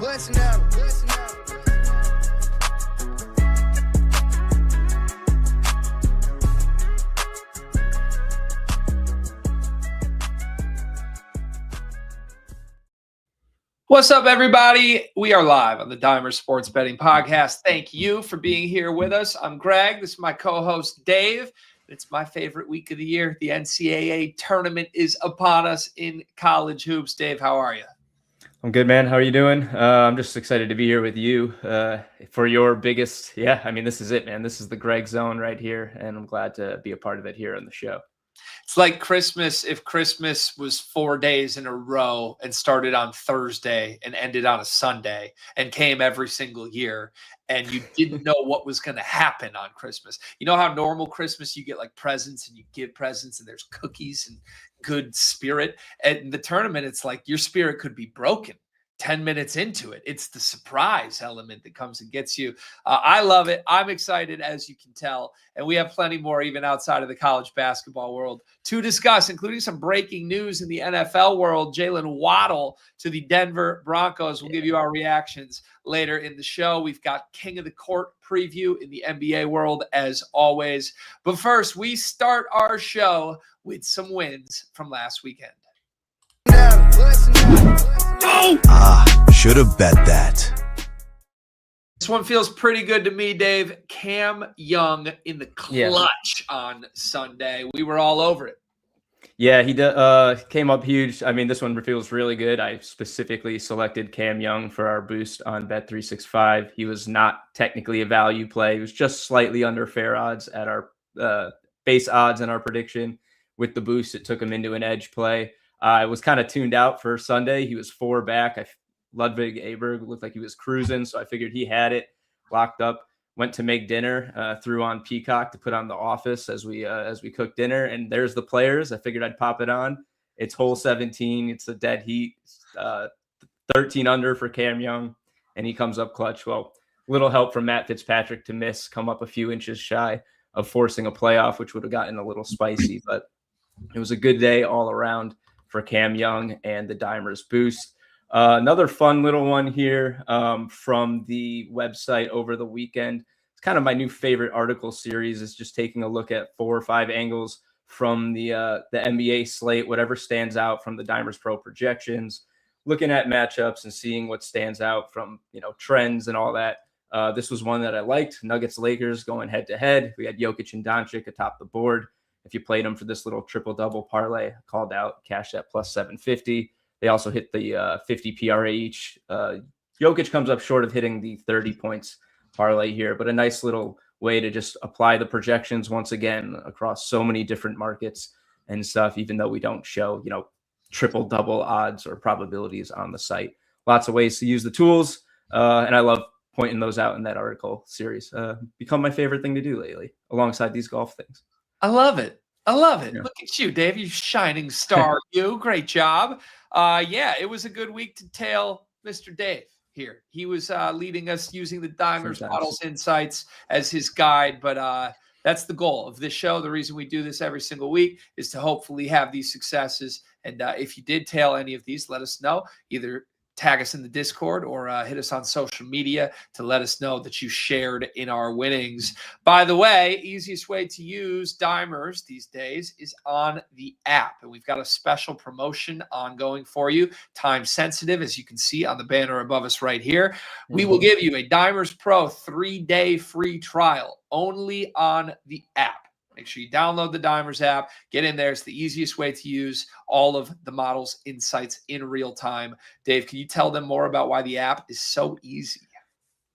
Bustin' out, bustin' out. What's up, everybody? We are live on the Dimer Sports Betting Podcast. Thank you for being here with us. I'm Greg. This is my co-host, Dave. It's my favorite week of the year. The NCAA tournament is upon us in college hoops. Dave, how are you? I'm good, man. How are you doing? I'm just excited to be here with you for your biggest. Yeah, I mean, this is it, man. This is the Greg zone right here, and I'm glad to be a part of it here on the show. It's like Christmas if Christmas was 4 days in a row and started on Thursday and ended on a Sunday and came every single year, and you didn't know what was going to happen on Christmas. You know how normal Christmas you get like presents and you give presents and there's cookies and good spirit. And the tournament, it's like your spirit could be broken 10 minutes into it. It's the surprise element that comes and gets you. I love it. I'm excited, as you can tell. And we have plenty more, even outside of the college basketball world, to discuss, including some breaking news in the NFL world. Jalen Waddle to the Denver Broncos. We'll give you our reactions later in the show. We've got King of the Court preview in the NBA world, as always. But first, we start our show with some wins from last weekend. Should have bet that. This one feels pretty good to me, Dave. Cam Young in the clutch on Sunday. We were all over it. Yeah, he came up huge. I mean, this one feels really good. I specifically selected Cam Young for our boost on Bet365. He was not technically a value play. He was just slightly under fair odds at our base odds in our prediction. With the boost, it took him into an edge play. I was kind of tuned out for Sunday. He was 4 back. Ludwig Aberg looked like he was cruising, so I figured he had it locked up. Went to make dinner, threw on Peacock to put on The Office as we cooked dinner, and there's the players. I figured I'd pop it on. It's hole 17. It's a dead heat. 13 under for Cam Young, and he comes up clutch. Well, little help from Matt Fitzpatrick to miss, come up a few inches shy of forcing a playoff, which would have gotten a little spicy, but it was a good day all around for Cam Young and the Dimers boost. Another fun little one here from the website over the weekend. It's kind of my new favorite article series, is just taking a look at 4 or 5 angles from the NBA slate, whatever stands out from the Dimers Pro projections, looking at matchups and seeing what stands out from, trends and all that. This was one that I liked. Nuggets Lakers going head to head. We had Jokic and Doncic atop the board. If you played them for this little triple-double parlay, called out, cashed at plus 750. They also hit the 50 PRA each. Jokic comes up short of hitting the 30 points parlay here, but a nice little way to just apply the projections once again across so many different markets and stuff, even though we don't show, triple-double odds or probabilities on the site. Lots of ways to use the tools, and I love pointing those out in that article series. Become my favorite thing to do lately, alongside these golf things. I love it. Yeah. Yeah. Look at you, Dave. You shining star. You. Great job. It was a good week to tail Mr. Dave here. He was leading us using the Dimers Models Insights as his guide, but that's the goal of this show. The reason we do this every single week is to hopefully have these successes. And if you did tail any of these, let us know. Either tag us in the Discord or hit us on social media to let us know that you shared in our winnings. By the way, easiest way to use Dimers these days is on the app. And we've got a special promotion ongoing for you, time sensitive, as you can see on the banner above us right here. We will give you a Dimers Pro 3-day free trial only on the app. Make sure you download the Dimers app, get in there. It's the easiest way to use all of the models' insights in real time. Dave, can you tell them more about why the app is so easy?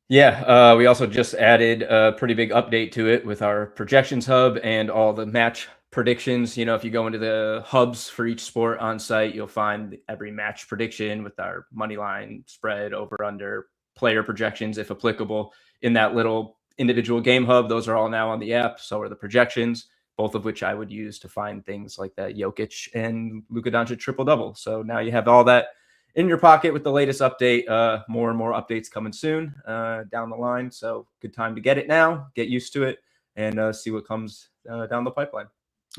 Yeah, we also just added a pretty big update to it with our projections hub and all the match predictions. If you go into the hubs for each sport on site, you'll find every match prediction with our money line, spread, over, under, player projections, if applicable, in that little individual game hub. Those are all now on the app. So are the projections, both of which I would use to find things like that Jokic and Luka Doncic triple-double. So now you have all that in your pocket with the latest update. More and more updates coming soon down the line. So good time to get it now, get used to it, and see what comes down the pipeline.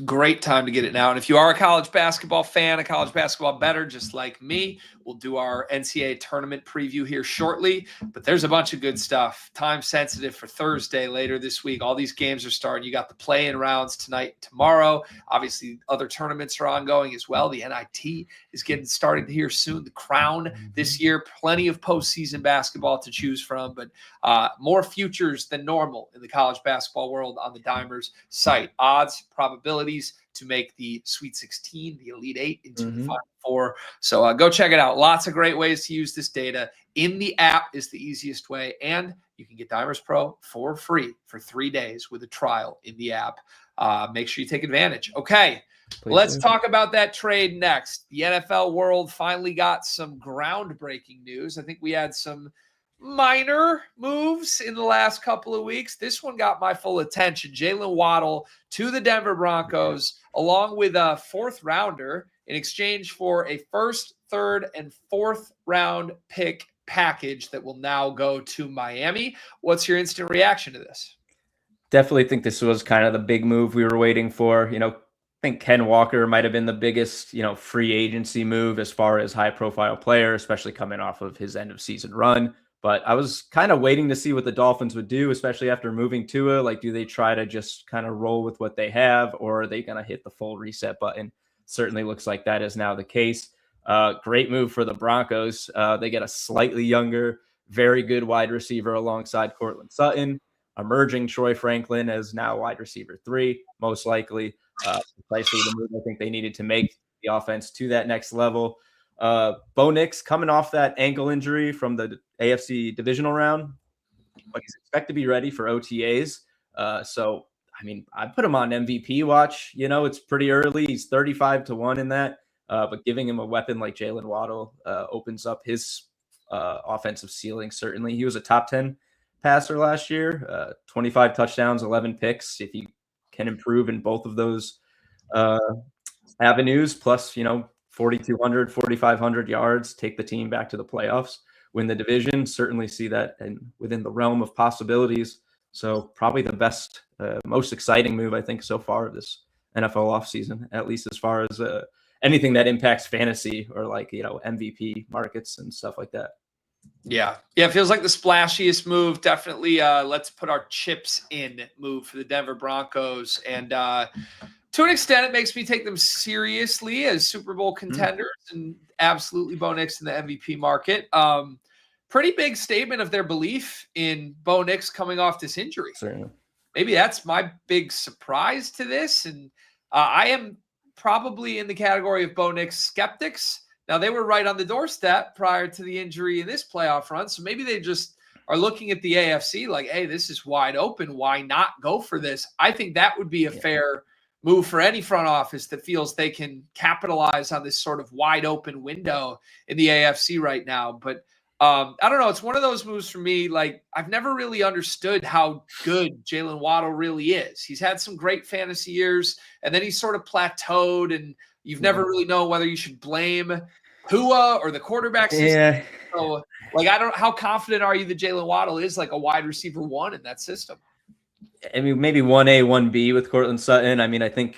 Great time to get it now. And if you are a college basketball fan, a college basketball bettor, just like me, we'll do our NCAA tournament preview here shortly. But there's a bunch of good stuff. Time sensitive for Thursday later this week. All these games are starting. You got the play-in rounds tonight and tomorrow. Obviously, other tournaments are ongoing as well. The NIT is getting started here soon. The Crown this year. Plenty of postseason basketball to choose from, but more futures than normal in the college basketball world on the Dimers site. Odds, probabilities to make the Sweet 16, the Elite Eight into the Final Four. So go check it out. Lots of great ways to use this data. In the app is the easiest way, and you can get Dimers Pro for free for 3 days with a trial in the app. Make sure you take advantage. Okay, let's talk about that trade next. The NFL world finally got some groundbreaking news. I think we had some minor moves in the last couple of weeks. This one got my full attention. Jalen Waddle to the Denver Broncos, along with a 4th rounder in exchange for a 1st, 3rd, and 4th round pick package that will now go to Miami. What's your instant reaction to this? Definitely think this was kind of the big move we were waiting for. I think Ken Walker might have been the biggest, free agency move as far as high profile player, especially coming off of his end of season run. But I was kind of waiting to see what the Dolphins would do, especially after moving Tua. Like, do they try to just kind of roll with what they have, or are they going to hit the full reset button? Certainly looks like that is now the case. Great move for the Broncos. They get a slightly younger, very good wide receiver alongside Cortland Sutton. Emerging Troy Franklin as now wide receiver 3, most likely. Precisely the move I think they needed to make the offense to that next level. Bo Nix coming off that ankle injury from the AFC divisional round, but he's expected to be ready for OTAs. So, I put him on MVP watch. It's pretty early. He's 35-1 in that, but giving him a weapon like Jalen Waddle opens up his offensive ceiling. Certainly, he was a top 10 passer last year, 25 touchdowns, 11 picks. If you can improve in both of those avenues, plus 4,200, 4,500 yards, take the team back to the playoffs, win the division. Certainly see that and within the realm of possibilities. So probably the best, most exciting move, I think, so far of this NFL offseason, at least as far as anything that impacts fantasy or MVP markets and stuff like that. Yeah, it feels like the splashiest move. Definitely let's put our chips in move for the Denver Broncos. And to an extent, it makes me take them seriously as Super Bowl contenders and absolutely Bo Nix in the MVP market. Pretty big statement of their belief in Bo Nix coming off this injury. Certainly. Maybe that's my big surprise to this. And I am probably in the category of Bo Nix skeptics. Now, they were right on the doorstep prior to the injury in this playoff run. So maybe they just are looking at the AFC like, hey, this is wide open. Why not go for this? I think that would be a fair move for any front office that feels they can capitalize on this sort of wide open window in the AFC right now. But I don't know. It's one of those moves for me. Like, I've never really understood how good Jalen Waddle really is. He's had some great fantasy years, and then he's sort of plateaued, and you've never really known whether you should blame Tua or the quarterback system. Yeah. So, how confident are you that Jalen Waddle is like a wide receiver 1 in that system? Maybe 1A, 1B with Cortland Sutton. I think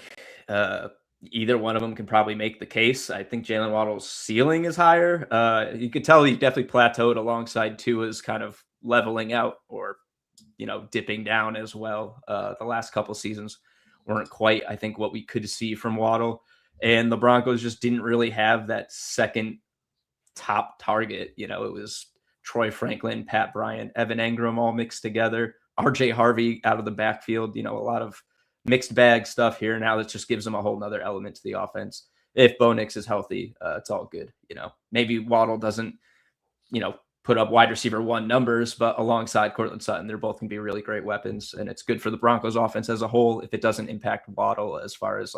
either one of them can probably make the case. I think Jalen Waddle's ceiling is higher. You could tell he definitely plateaued alongside Tua's kind of leveling out or, dipping down as well. The last couple seasons weren't quite, I think, what we could see from Waddle. And the Broncos just didn't really have that second top target. It was Troy Franklin, Pat Bryant, Evan Engram all mixed together. RJ Harvey out of the backfield, a lot of mixed bag stuff here. Now that just gives them a whole nother element to the offense. If Bo Nix is healthy, it's all good. Maybe Waddle doesn't, put up wide receiver 1 numbers, but alongside Cortland Sutton, they're both going to be really great weapons. And it's good for the Broncos offense as a whole if it doesn't impact Waddle as far as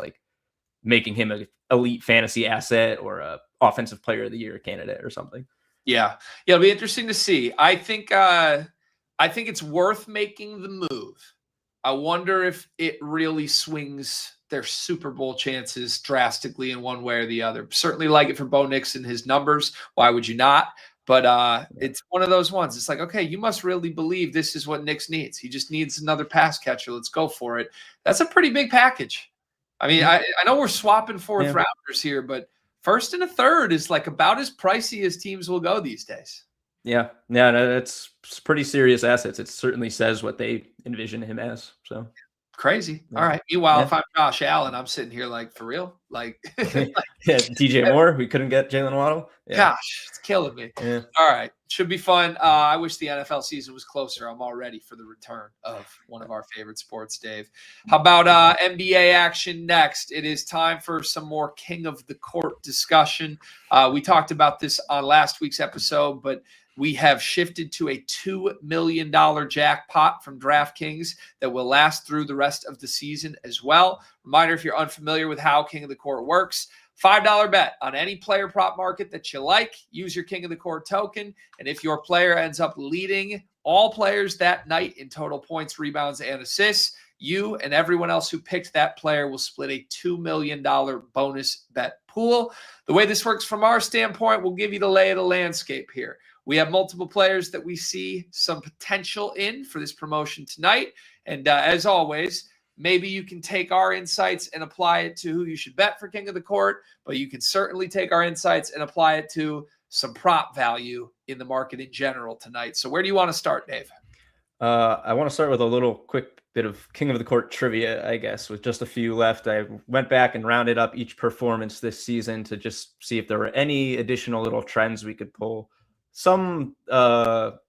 making him an elite fantasy asset or a offensive player of the year candidate or something. Yeah. It'll be interesting to see. I think it's worth making the move. I wonder if it really swings their Super Bowl chances drastically in one way or the other. Certainly like it for Bo Nix and his numbers. Why would you not? But it's one of those ones. It's like, okay, you must really believe this is what Nix needs. He just needs another pass catcher. Let's go for it. That's a pretty big package. I mean, I know we're swapping fourth rounders here, but first and a third is like about as pricey as teams will go these days. Yeah, no, that's pretty serious assets. It certainly says what they envision him as. So crazy. All right. Meanwhile, if I'm Josh Allen, I'm sitting here like, for real? Like, DJ Moore, we couldn't get Jalen Waddle. Gosh, it's killing me. All right. Should be fun. I wish the NFL season was closer. I'm all ready for the return of one of our favorite sports, Dave. How about NBA action next? It is time for some more King of the Court discussion. We talked about this on last week's episode, but we have shifted to a $2 million jackpot from DraftKings that will last through the rest of the season as well. Reminder, if you're unfamiliar with how King of the Court works, $5 bet on any player prop market that you like. Use your King of the Court token. And if your player ends up leading all players that night in total points, rebounds, and assists, you and everyone else who picked that player will split a $2 million bonus bet pool. The way this works from our standpoint, we'll give you the lay of the landscape here. We have multiple players that we see some potential in for this promotion tonight. And as always, maybe you can take our insights and apply it to who you should bet for King of the Court, but you can certainly take our insights and apply it to some prop value in the market in general tonight. So where do you want to start, Dave? I want to start with a little quick bit of King of the Court trivia, I guess, with just a few left. I went back and rounded up each performance this season to just see if there were any additional little trends we could pull. Some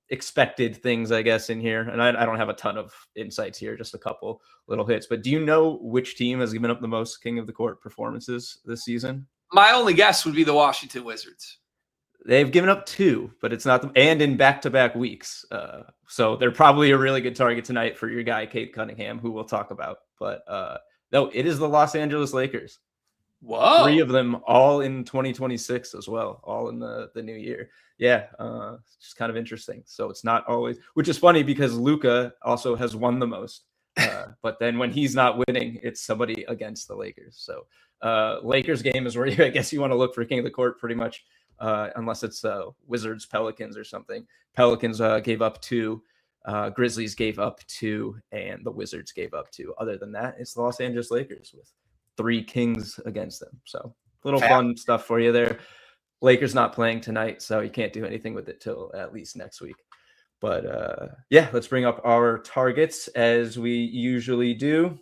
expected things, I guess, in here. And I don't have a ton of insights here, just a couple little hits. But do you know which team has given up the most King of the Court performances this season? My only guess would be the Washington Wizards. They've given up 2, but it's not and in back-to-back weeks. So they're probably a really good target tonight for your guy, Cade Cunningham, who we'll talk about. But no, it is the Los Angeles Lakers. Whoa. 3 of them all in 2026 as well, all in the new year. Yeah, it's just kind of interesting. So it's not always, which is funny because Luka also has won the most. But then when he's not winning, it's somebody against the Lakers. So Lakers game is where I guess you want to look for King of the Court pretty much, unless it's Wizards, Pelicans or something. Pelicans gave up 2. Grizzlies gave up 2, and the Wizards gave up 2. Other than that, it's the Los Angeles Lakers with 3 Kings against them. So little fun stuff for you there. Lakers not playing tonight, so you can't do anything with it till at least next week. But yeah, let's bring up our targets as we usually do,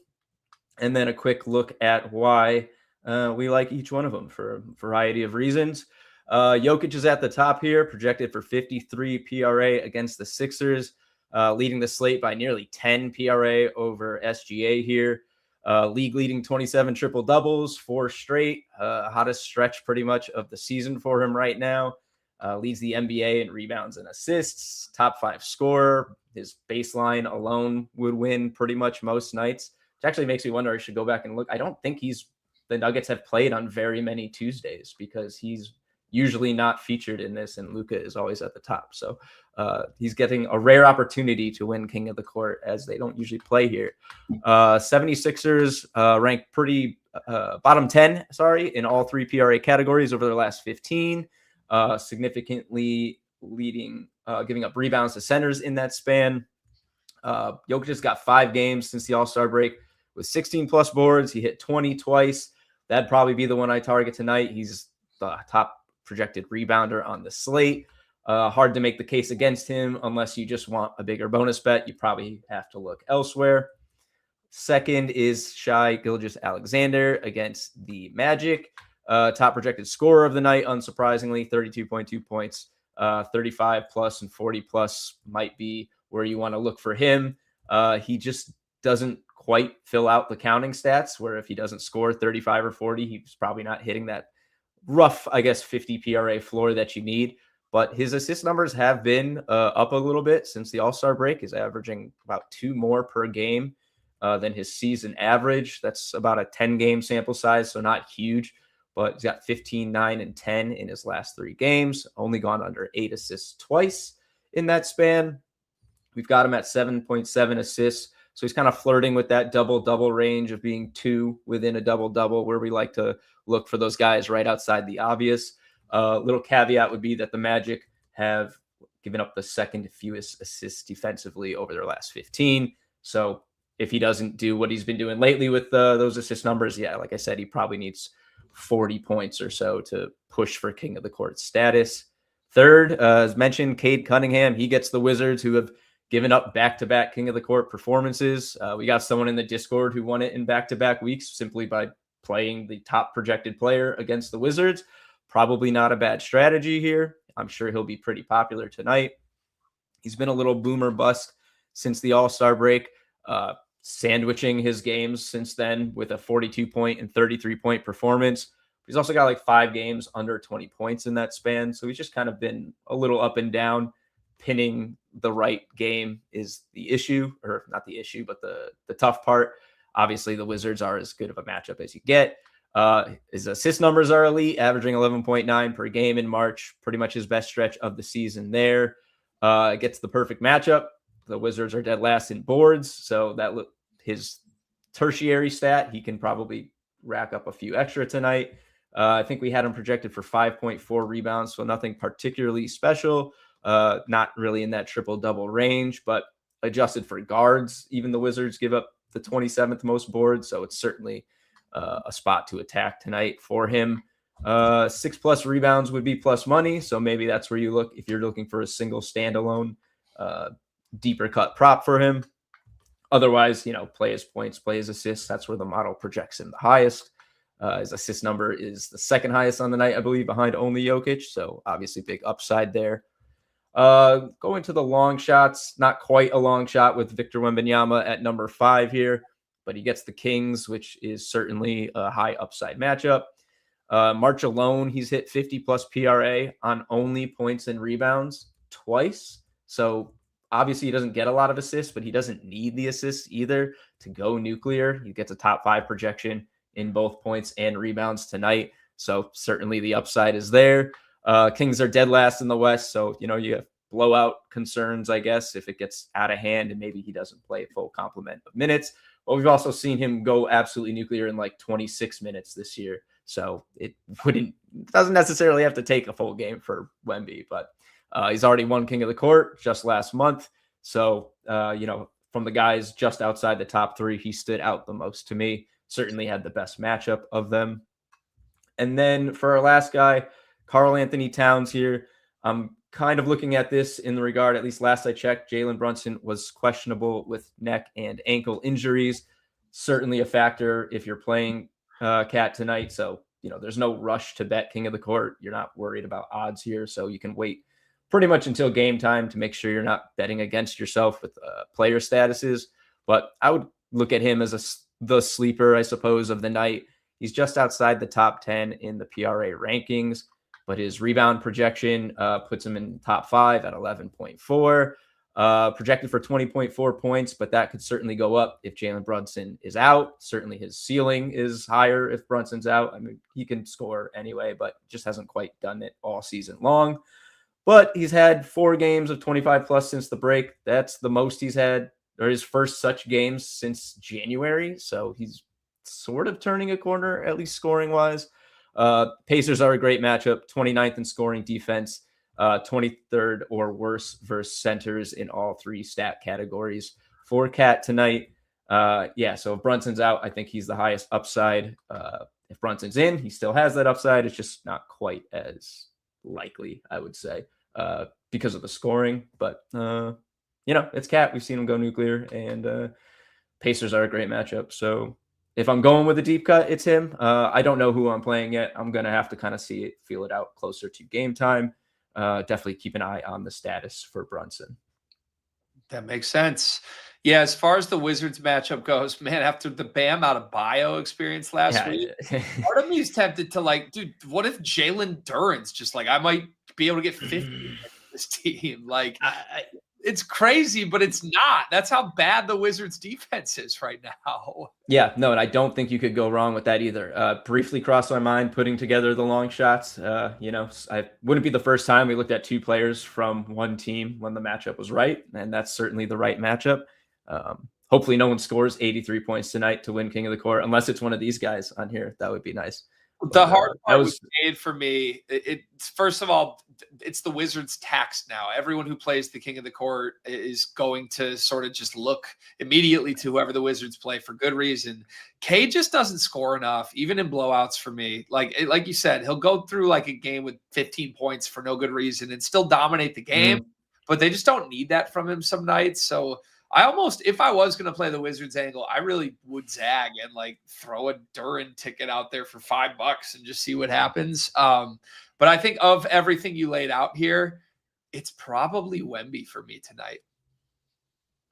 and then a quick look at why we like each one of them for a variety of reasons. Jokic is at the top here, projected for 53 PRA against the Sixers, leading the slate by nearly 10 PRA over SGA here. League leading 27 triple doubles, 4 straight, hottest stretch pretty much of the season for him right now. Leads the NBA in rebounds and assists, top 5 scorer. His baseline alone would win pretty much most nights, which actually makes me wonder, I should go back and look. I don't think the Nuggets have played on very many Tuesdays because he's usually not featured in this, and Luka is always at the top. So he's getting a rare opportunity to win King of the Court as they don't usually play here. 76ers ranked pretty bottom 10, in all 3 PRA categories over their last 15, significantly leading, giving up rebounds to centers in that span. Jokic has got 5 games since the All-Star break with 16 plus boards. He hit 20 twice. That'd probably be the one I target tonight. He's the top projected rebounder on the slate. Hard to make the case against him unless you just want a bigger bonus bet. You probably have to look elsewhere. Second is Shai Gilgeous-Alexander against the Magic. Top projected scorer of the night, unsurprisingly, 32.2 points. 35 plus and 40 plus might be where you want to look for him. He just doesn't quite fill out the counting stats, where if he doesn't score 35 or 40, he's probably not hitting that rough, 50 PRA floor that you need. But his assist numbers have been up a little bit since the All-Star break. He's averaging about 2 more per game than his season average. That's about a 10-game sample size, so not huge. But he's got 15, 9, and 10 in his last 3 games. Only gone under 8 assists twice in that span. We've got him at 7.7 assists. So he's kind of flirting with that double-double range of being 2 within a double-double, where we like to look for those guys right outside the obvious. Little caveat would be that the Magic have given up the second fewest assists defensively over their last 15. So if he doesn't do what he's been doing lately with those assist numbers, yeah, like I said, he probably needs 40 points or so to push for King of the Court status. Third, as mentioned, Cade Cunningham. He gets the Wizards, who have given up back-to-back King of the Court performances. We got someone in the Discord who won it in back-to-back weeks simply by playing the top projected player against the Wizards. Probably not a bad strategy here. I'm sure he'll be pretty popular tonight. He's been a little boomer bust since the All-Star break, sandwiching his games since then with a 42-point and 33-point performance. He's also got like 5 games under 20 points in that span. So he's just kind of been a little up and down. Pinning the right game is the issue, or not the issue, but the tough part. Obviously, the Wizards are as good of a matchup as you get. His assist numbers are elite, averaging 11.9 per game in March. Pretty much his best stretch of the season there. Gets the perfect matchup. The Wizards are dead last in boards, so that his tertiary stat, he can probably rack up a few extra tonight. I think we had him projected for 5.4 rebounds, so nothing particularly special. Not really in that triple-double range, but adjusted for guards, even the Wizards give up the 27th most boards, so it's certainly a spot to attack tonight for him. 6+ rebounds would be plus money, so maybe that's where you look if you're looking for a single standalone deeper cut prop for him. Otherwise, play his points, play his assists. That's where the model projects him the highest. His assist number is the second highest on the night, I believe, behind only Jokic, so obviously big upside there. Going to the long shots, not quite a long shot with Victor Wembanyama at number 5 here, but he gets the Kings, which is certainly a high upside matchup. March alone, he's hit 50 plus PRA on only points and rebounds twice. So obviously he doesn't get a lot of assists, but he doesn't need the assists either to go nuclear. He gets a top 5 projection in both points and rebounds tonight. So certainly the upside is there. Kings are dead last in the West. So, you have blowout concerns, I guess, if it gets out of hand and maybe he doesn't play a full complement of minutes. But we've also seen him go absolutely nuclear in like 26 minutes this year. So it doesn't necessarily have to take a full game for Wemby, but he's already won King of the Court just last month. So, from the guys just outside the top 3, he stood out the most to me. Certainly had the best matchup of them. And then for our last guy, Karl Anthony Towns here. I'm kind of looking at this in the regard, at least last I checked, Jalen Brunson was questionable with neck and ankle injuries. Certainly a factor if you're playing Cat tonight. So, there's no rush to bet King of the Court. You're not worried about odds here. So you can wait pretty much until game time to make sure you're not betting against yourself with player statuses. But I would look at him as the sleeper, I suppose, of the night. He's just outside the top 10 in the PRA rankings, but his rebound projection puts him in top 5 at 11.4. Projected for 20.4 points, but that could certainly go up if Jalen Brunson is out. Certainly his ceiling is higher if Brunson's out. I mean, he can score anyway, but just hasn't quite done it all season long. But he's had 4 games of 25 plus since the break. That's the most he's had, or his first such games since January. So he's sort of turning a corner, at least scoring wise. Pacers are a great matchup, 29th in scoring defense, 23rd or worse versus centers in all 3 stat categories for Cat tonight. So if Brunson's out, I think he's the highest upside. If Brunson's in, he still has that upside. It's just not quite as likely, I would say, because of the scoring. But, it's Cat. We've seen him go nuclear, and Pacers are a great matchup. So if I'm going with a deep cut, it's him. I don't know who I'm playing yet. I'm going to have to kind of feel it out closer to game time. Definitely keep an eye on the status for Brunson. That makes sense. Yeah, as far as the Wizards matchup goes, man, after the Bam out of bio experience last week, part of me is tempted to dude, what if Jalen Duren's just I might be able to get 50 this team? It's crazy, but it's not. That's how bad the Wizards defense is right now. Yeah, no, and I don't think you could go wrong with that either. Briefly crossed my mind putting together the long shots. I wouldn't be the first time we looked at 2 players from one team when the matchup was right, and that's certainly the right matchup. Hopefully no one scores 83 points tonight to win King of the Court, unless it's one of these guys on here. That would be nice. The hard part was made for me. It's first of all, it's the Wizards' tax now. Everyone who plays the King of the Court is going to sort of just look immediately to whoever the Wizards play for good reason. K just doesn't score enough, even in blowouts for me. Like you said, he'll go through like a game with 15 points for no good reason and still dominate the game, but they just don't need that from him some nights. So I almost, if I was going to play the Wizards angle, I really would zag and like throw a Duran ticket out there for $5 and just see what happens. But I think of everything you laid out here, it's probably Wemby for me tonight.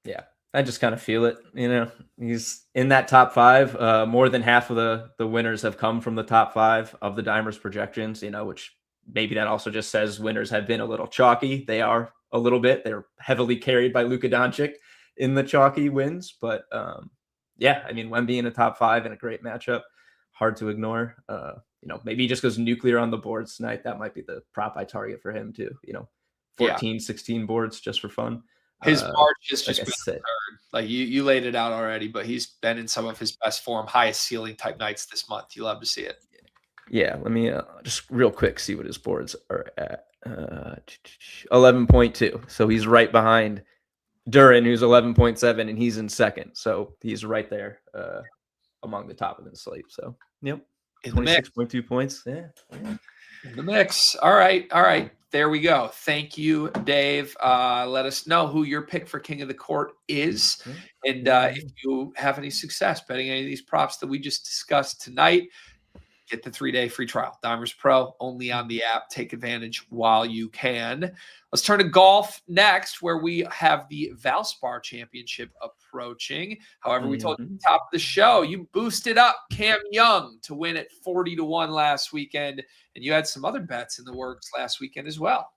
Yeah, I just kind of feel it. He's in that top 5. More than half of the winners have come from the top 5 of the Dimers projections, which maybe that also just says winners have been a little chalky. They are a little bit. They're heavily carried by Luka Doncic in the chalky wins. But yeah, I mean, Wemby in a top 5 in a great matchup, hard to ignore. Maybe he just goes nuclear on the boards tonight. That might be the prop I target for him too. 14, 16 boards just for fun. His March is just absurd. Like you laid it out already, but he's been in some of his best form, highest ceiling type nights this month. You love to see it. Yeah, let me just real quick see what his boards are at. 11.2. So he's right behind Duran, who's 11.7, and he's in second. So he's right there among the top of the slate. So, yep. 26.2 points. Yeah. In the mix. All right. There we go. Thank you, Dave. Let us know who your pick for King of the Court is. And if you have any success betting any of these props that we just discussed tonight, get the 3-day free trial. Dimers Pro, only on the app. Take advantage while you can. Let's turn to golf next, where we have the Valspar Championship approaching. However, we told you at the top of the show, you boosted up Cam Young to win at 40-1 last weekend, and you had some other bets in the works last weekend as well.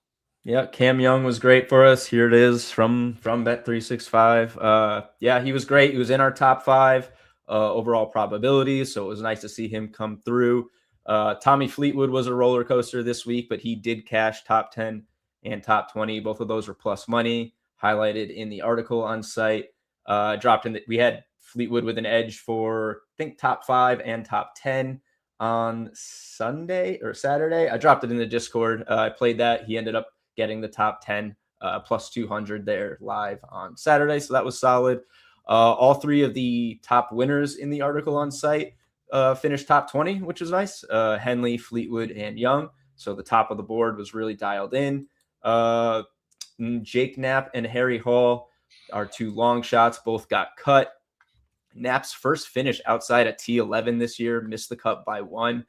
Yeah, Cam Young was great for us. Here it is from Bet365. Yeah, he was great. He was in our top 5 overall probability, so it was nice to see him come through. Tommy Fleetwood was a roller coaster this week, but he did cash top 10 and top 20. Both of those were plus money, highlighted in the article on site. Dropped in we had Fleetwood with an edge for, I think, top 5 and top 10 on Sunday or Saturday. I dropped it in the Discord. I played that. He ended up getting the top 10 plus 200 there live on Saturday. So that was solid. All 3 of the top winners in the article on site finished top 20, which was nice. Henley, Fleetwood, and Young. So the top of the board was really dialed in. Jake Knapp and Harry Hall, our 2 long shots, both got cut. Knapp's first finish outside at T11 this year, missed the cut by 1.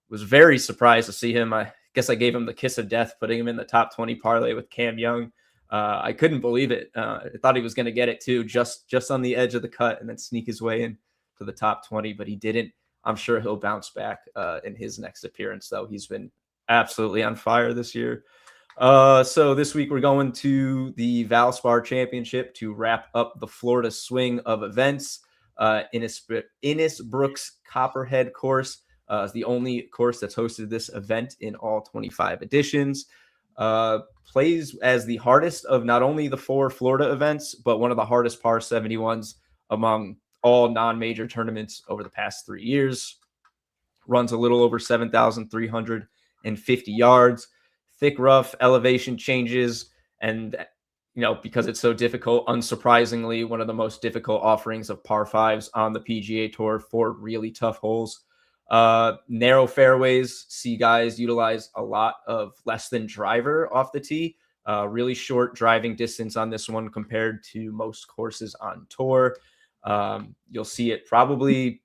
Was very surprised to see him. I guess I gave him the kiss of death, putting him in the top 20 parlay with Cam Young. I couldn't believe it. I thought he was going to get it too, just on the edge of the cut and then sneak his way in to the top 20, but he didn't. I'm sure he'll bounce back in his next appearance, though. He's been absolutely on fire this year. So this week we're going to the Valspar Championship to wrap up the Florida swing of events. Innis Brooks Copperhead course is the only course that's hosted this event in all 25 editions. Plays as the hardest of not only the 4 Florida events, but one of the hardest par 71s among all non-major tournaments over the past 3 years. Runs a little over 7,350 yards. Thick rough, elevation changes, and because it's so difficult, unsurprisingly, one of the most difficult offerings of par 5s on the PGA Tour for really tough holes. Narrow fairways see guys utilize a lot of less than driver off the tee. Really short driving distance on this one compared to most courses on tour. You'll see it probably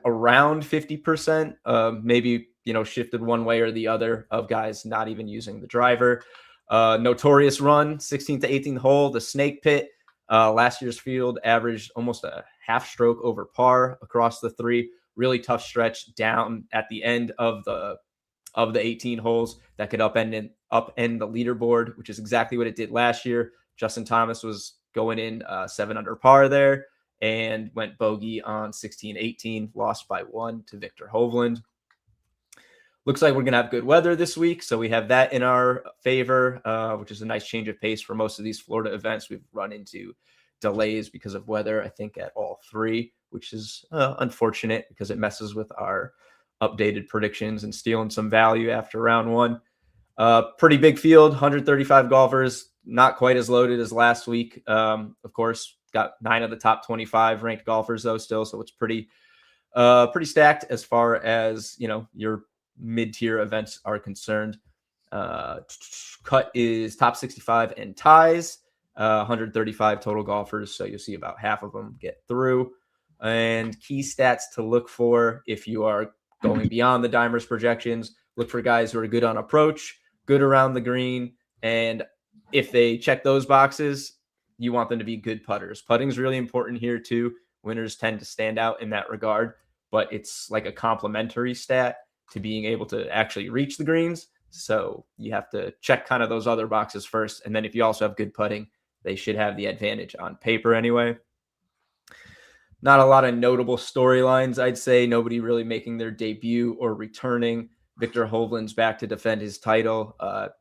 around 50%, maybe, shifted one way or the other of guys not even using the driver. Notorious run, 16th to 18th hole, the snake pit. Last year's field averaged almost a half stroke over par across the 3. Really tough stretch down at the end of the 18 holes that could upend the leaderboard, which is exactly what it did last year. Justin Thomas was going in 7 under par there and went bogey on 16-18, lost by 1 to Victor Hovland. Looks like we're going to have good weather this week, so we have that in our favor, which is a nice change of pace for most of these Florida events. We've run into delays because of weather, I think, at all 3, which is unfortunate because it messes with our updated predictions and stealing some value after round 1. Pretty big field, 135 golfers, not quite as loaded as last week. Of course, got 9 of the top 25 ranked golfers though still, so it's pretty stacked as far as, you know, your mid-tier events are concerned. Cut is top 65 and ties, 135 total golfers, so you'll see about half of them get through. And key stats to look for if you are going beyond the Dimers projections, look for guys who are good on approach, good around the green, and if they check those boxes, you want them to be good putters. Putting is really important here too. Winners tend to stand out in that regard, but it's like a complementary stat to being able to actually reach the greens. So you have to check kind of those other boxes first. And then if you also have good putting, they should have the advantage on paper anyway. Not a lot of notable storylines, I'd say. Nobody really making their debut or returning. Victor Hovland's back to defend his title,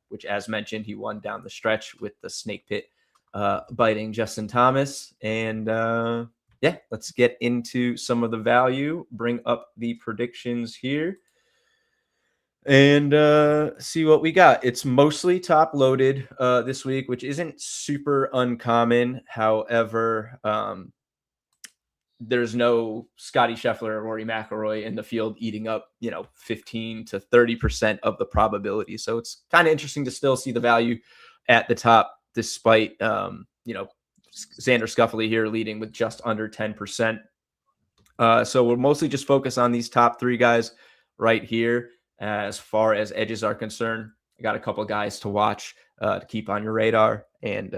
which, as mentioned, he won down the stretch with the snake pit biting Justin Thomas. And yeah, let's get into some of the value. Bring up the predictions here and see what we got. It's mostly top loaded this week, which isn't super uncommon. However, there's no Scotty Scheffler or Rory McIlroy in the field eating up, 15 to 30% of the probability. So it's kind of interesting to still see the value at the top, despite, Xander Schauffele here leading with just under 10%. So we'll mostly just focus on these top 3 guys right here. As far as edges are concerned, I got a couple of guys to watch to keep on your radar. And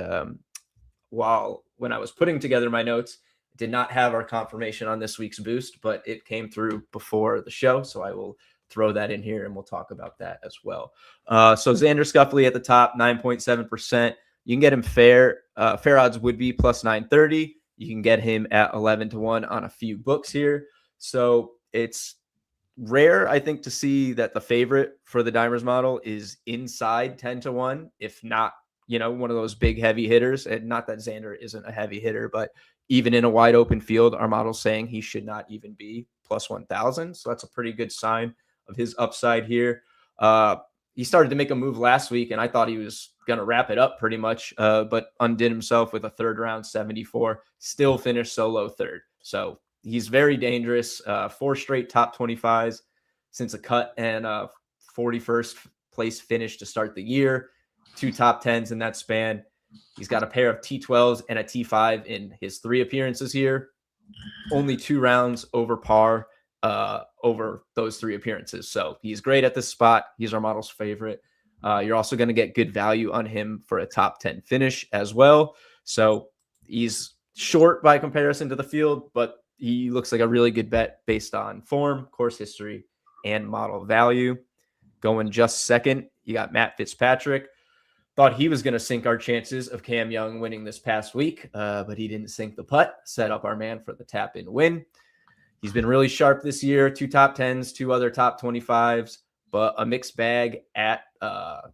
when I was putting together my notes, did not have our confirmation on this week's boost, but it came through before the show. So I will throw that in here and we'll talk about that as well. So Xander Schauffele at the top, 9.7%. You can get him fair. Fair odds would be plus 930. You can get him at 11-1 on a few books here. So it's rare, I think, to see that the favorite for the Dimers model is inside 10-1, if not, one of those big heavy hitters. And not that Xander isn't a heavy hitter, but even in a wide open field, our model's saying he should not even be plus 1,000. So that's a pretty good sign of his upside here. He started to make a move last week, and I thought he was going to wrap it up pretty much, but undid himself with a third round 74, still finished solo third. So he's very dangerous. 4 straight top 25s since a cut and 41st place finish to start the year. 2 top 10s in that span. He's got a pair of T12s and a T5 in his 3 appearances here. Only 2 rounds over par over those 3 appearances. So he's great at this spot. He's our model's favorite. You're also going to get good value on him for a top 10 finish as well. So he's short by comparison to the field, but he looks like a really good bet based on form, course history, and model value. Going just second, you got Matt Fitzpatrick. Thought he was going to sink our chances of Cam Young winning this past week, but he didn't sink the putt, set up our man for the tap-in win. He's been really sharp this year, 2 top 10s, 2 other top 25s, but a mixed bag at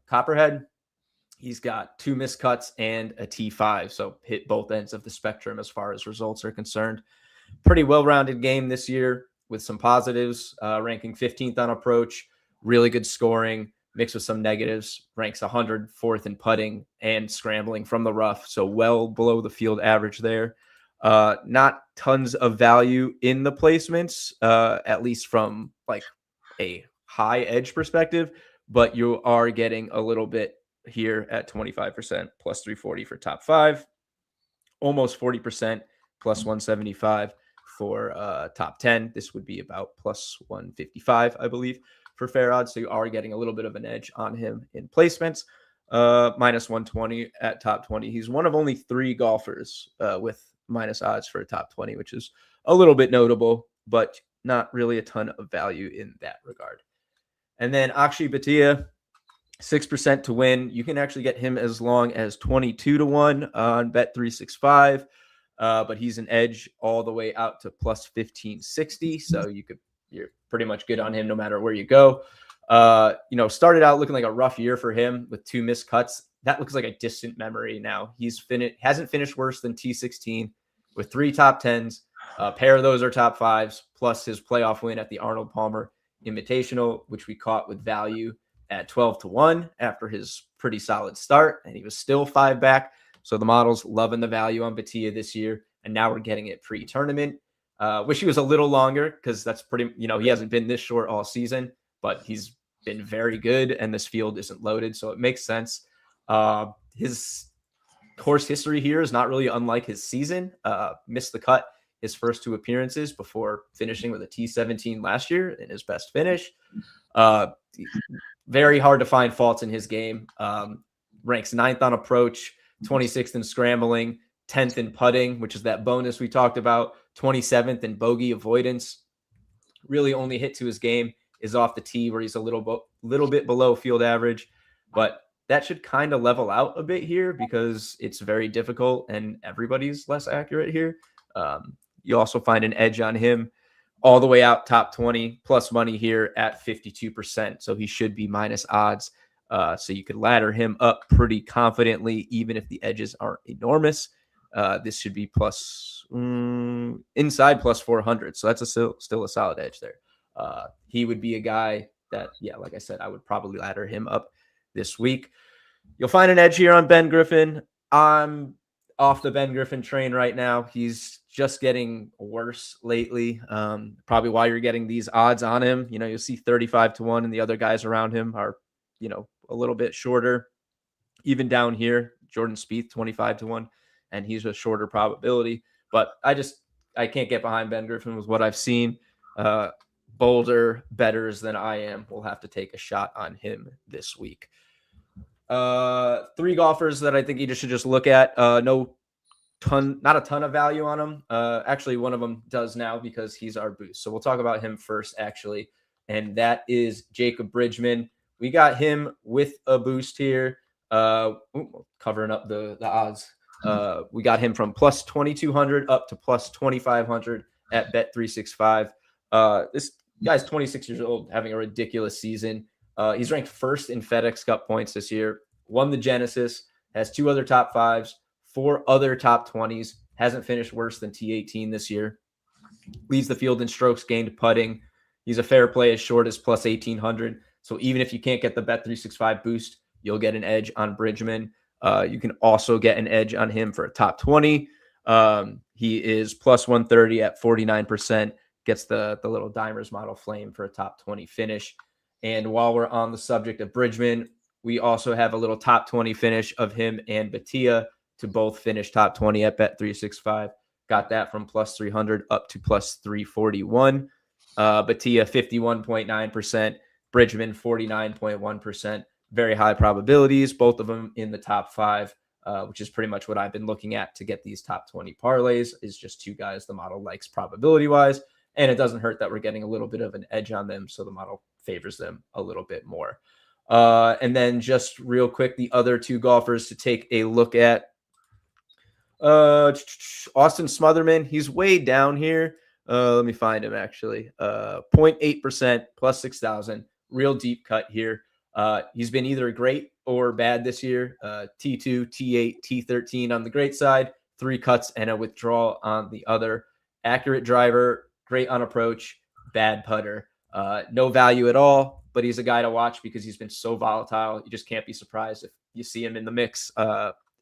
Copperhead. He's got 2 missed cuts and a T5, so hit both ends of the spectrum as far as results are concerned. Pretty well-rounded game this year with some positives, ranking 15th on approach, really good scoring, mixed with some negatives, ranks 104th in putting and scrambling from the rough, so well below the field average there. Not tons of value in the placements, at least from like a high edge perspective, but you are getting a little bit here at 25%, plus 340 for top 5, almost 40%, plus 175 for top 10. This would be about plus 155, I believe, for fair odds. So you are getting a little bit of an edge on him in placements. Minus 120 at top 20. He's one of only 3 golfers with minus odds for a top 20, which is a little bit notable, but not really a ton of value in that regard. And then Akshay Bhatia, 6% to win. You can actually get him as long as 22-1 on Bet365, but he's an edge all the way out to plus 1560. So you're pretty much good on him no matter where you go. Started out looking like a rough year for him with 2 missed cuts. That looks like a distant memory now. Hasn't finished worse than T16 with 3 top 10s. A pair of those are top 5s, plus his playoff win at the Arnold Palmer Invitational, which we caught with value at 12-1 after his pretty solid start, and he was still 5 back. So the model's loving the value on Batia this year, and now we're getting it pre-tournament. Wish he was a little longer because that's pretty, he hasn't been this short all season, but he's been very good, and this field isn't loaded, so it makes sense. His course history here is not really unlike his season. Missed the cut his first 2 appearances before finishing with a T17 last year in his best finish. Very hard to find faults in his game. Ranks 9th on approach, 26th in scrambling, 10th in putting, which is that bonus we talked about, 27th in bogey avoidance. Really only hit to his game is off the tee, where he's a little bit below field average, but that should kind of level out a bit here because it's very difficult and everybody's less accurate here. You also find an edge on him all the way out top 20 plus money here at 52%. So he should be minus odds. So you could ladder him up pretty confidently, even if the edges aren't enormous. This should be inside plus 400. So that's still a solid edge there. He would be a guy that, like I said, I would probably ladder him up this week. You'll find an edge here on Ben Griffin. I'm off the Ben Griffin train right now. He's just getting worse lately. Probably why you're getting these odds on him. You'll see 35-1, and the other guys around him are, a little bit shorter. Even down here, Jordan Spieth 25-1, and he's a shorter probability. But I can't get behind Ben Griffin with what I've seen. Bolder bettors than I am will have to take a shot on him this week. 3 golfers that I think you should just look at. Not a ton of value on them. Actually, one of them does now because he's our boost. So we'll talk about him first, actually, and that is Jacob Bridgman. We got him with a boost here. Covering up the odds. We got him from plus 2,200 up to plus 2,500 at Bet365. This guy's 26 years old, having a ridiculous season. He's ranked 1st in FedEx Cup points this year, won the Genesis, has 2 other top 5s, 4 other top 20s, hasn't finished worse than T18 this year, leads the field in strokes gained putting. He's a fair play as short as plus 1,800. So even if you can't get the Bet365 boost, you'll get an edge on Bridgman. You can also get an edge on him for a top 20. He is plus 130 at 49%, gets the little Dimers model flame for a top 20 finish. And while we're on the subject of Bridgman, we also have a little top 20 finish of him and Batia to both finish top 20 at Bet365. Got that from plus 300 up to plus 341. Batia 51.9%, Bridgman 49.1%. Very high probabilities, both of them in the top 5, which is pretty much what I've been looking at to get these top 20 parlays, is just 2 guys the model likes probability-wise. And it doesn't hurt that we're getting a little bit of an edge on them, so the model favors them a little bit more. And then just real quick, the other 2 golfers to take a look at. Austin Smotherman, he's way down here. Let me find him, actually. 0.8% plus 6,000. Real deep cut here. He's been either great or bad this year. T2, T8, T13 on the great side, 3 cuts and a withdrawal on the other. Accurate driver, great on approach, bad putter. No value at all, but he's a guy to watch because he's been so volatile. You just can't be surprised if you see him in the mix,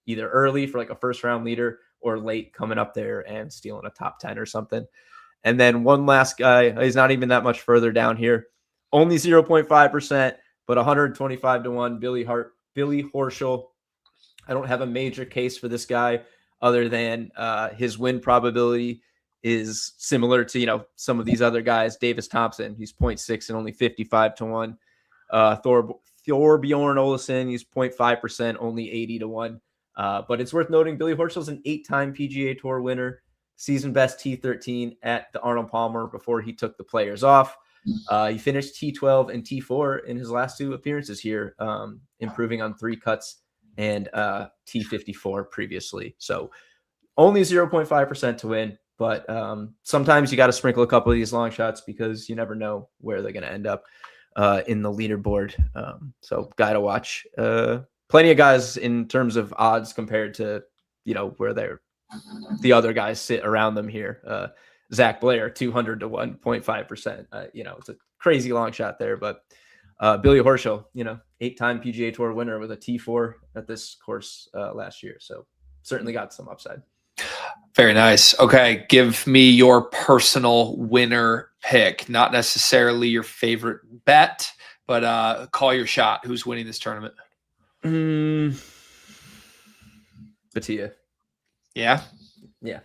either early for like a first round leader or late coming up there and stealing a top 10 or something. And then one last guy, he's not even that much further down here, only 0.5%, but 125-1, Billy Horschel. I don't have a major case for this guy other than his win probability is similar to, some of these other guys. Davis Thompson, he's 0.6 and only 55-1. Thorbjorn Olesen, he's 0.5%, only 80-1. But it's worth noting Billy Horschel's an 8-time PGA Tour winner, season best T13 at the Arnold Palmer before he took the players off. He finished T12 and T4 in his last 2 appearances here, improving on 3 cuts and T54 previously. So only 0.5% to win. But sometimes you got to sprinkle a couple of these long shots because you never know where they're going to end up in the leaderboard. So guy to watch. Plenty of guys in terms of odds compared to, where the other guys sit around them here. Zach Blair, 200-1.5%. It's a crazy long shot there, but Billy Horschel, 8-time PGA Tour winner with a T4 at this course last year. So certainly got some upside. Very nice. Okay, give me your personal winner pick. Not necessarily your favorite bet, but call your shot. Who's winning this tournament? Batia. Yeah? Yeah.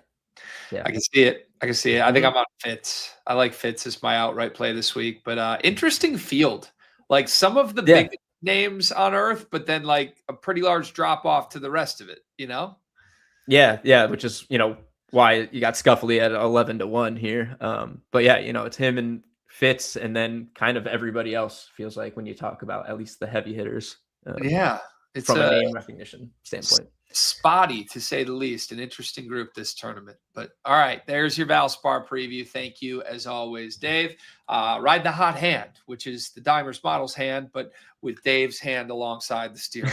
I can see it. I think I'm on Fitz. I like Fitz as my outright play this week. But interesting field. Like some of the big names on earth, but then like a pretty large drop off to the rest of it, Yeah, which is, why you got Scuffley at 11-1 here. But yeah, it's him and Fitz, and then kind of everybody else feels like when you talk about at least the heavy hitters. It's from a name recognition standpoint. Spotty, to say the least. An interesting group this tournament. But all right, there's your Valspar preview. Thank you, as always, Dave. Ride the hot hand, which is the Dimers Models hand, but with Dave's hand alongside the steering.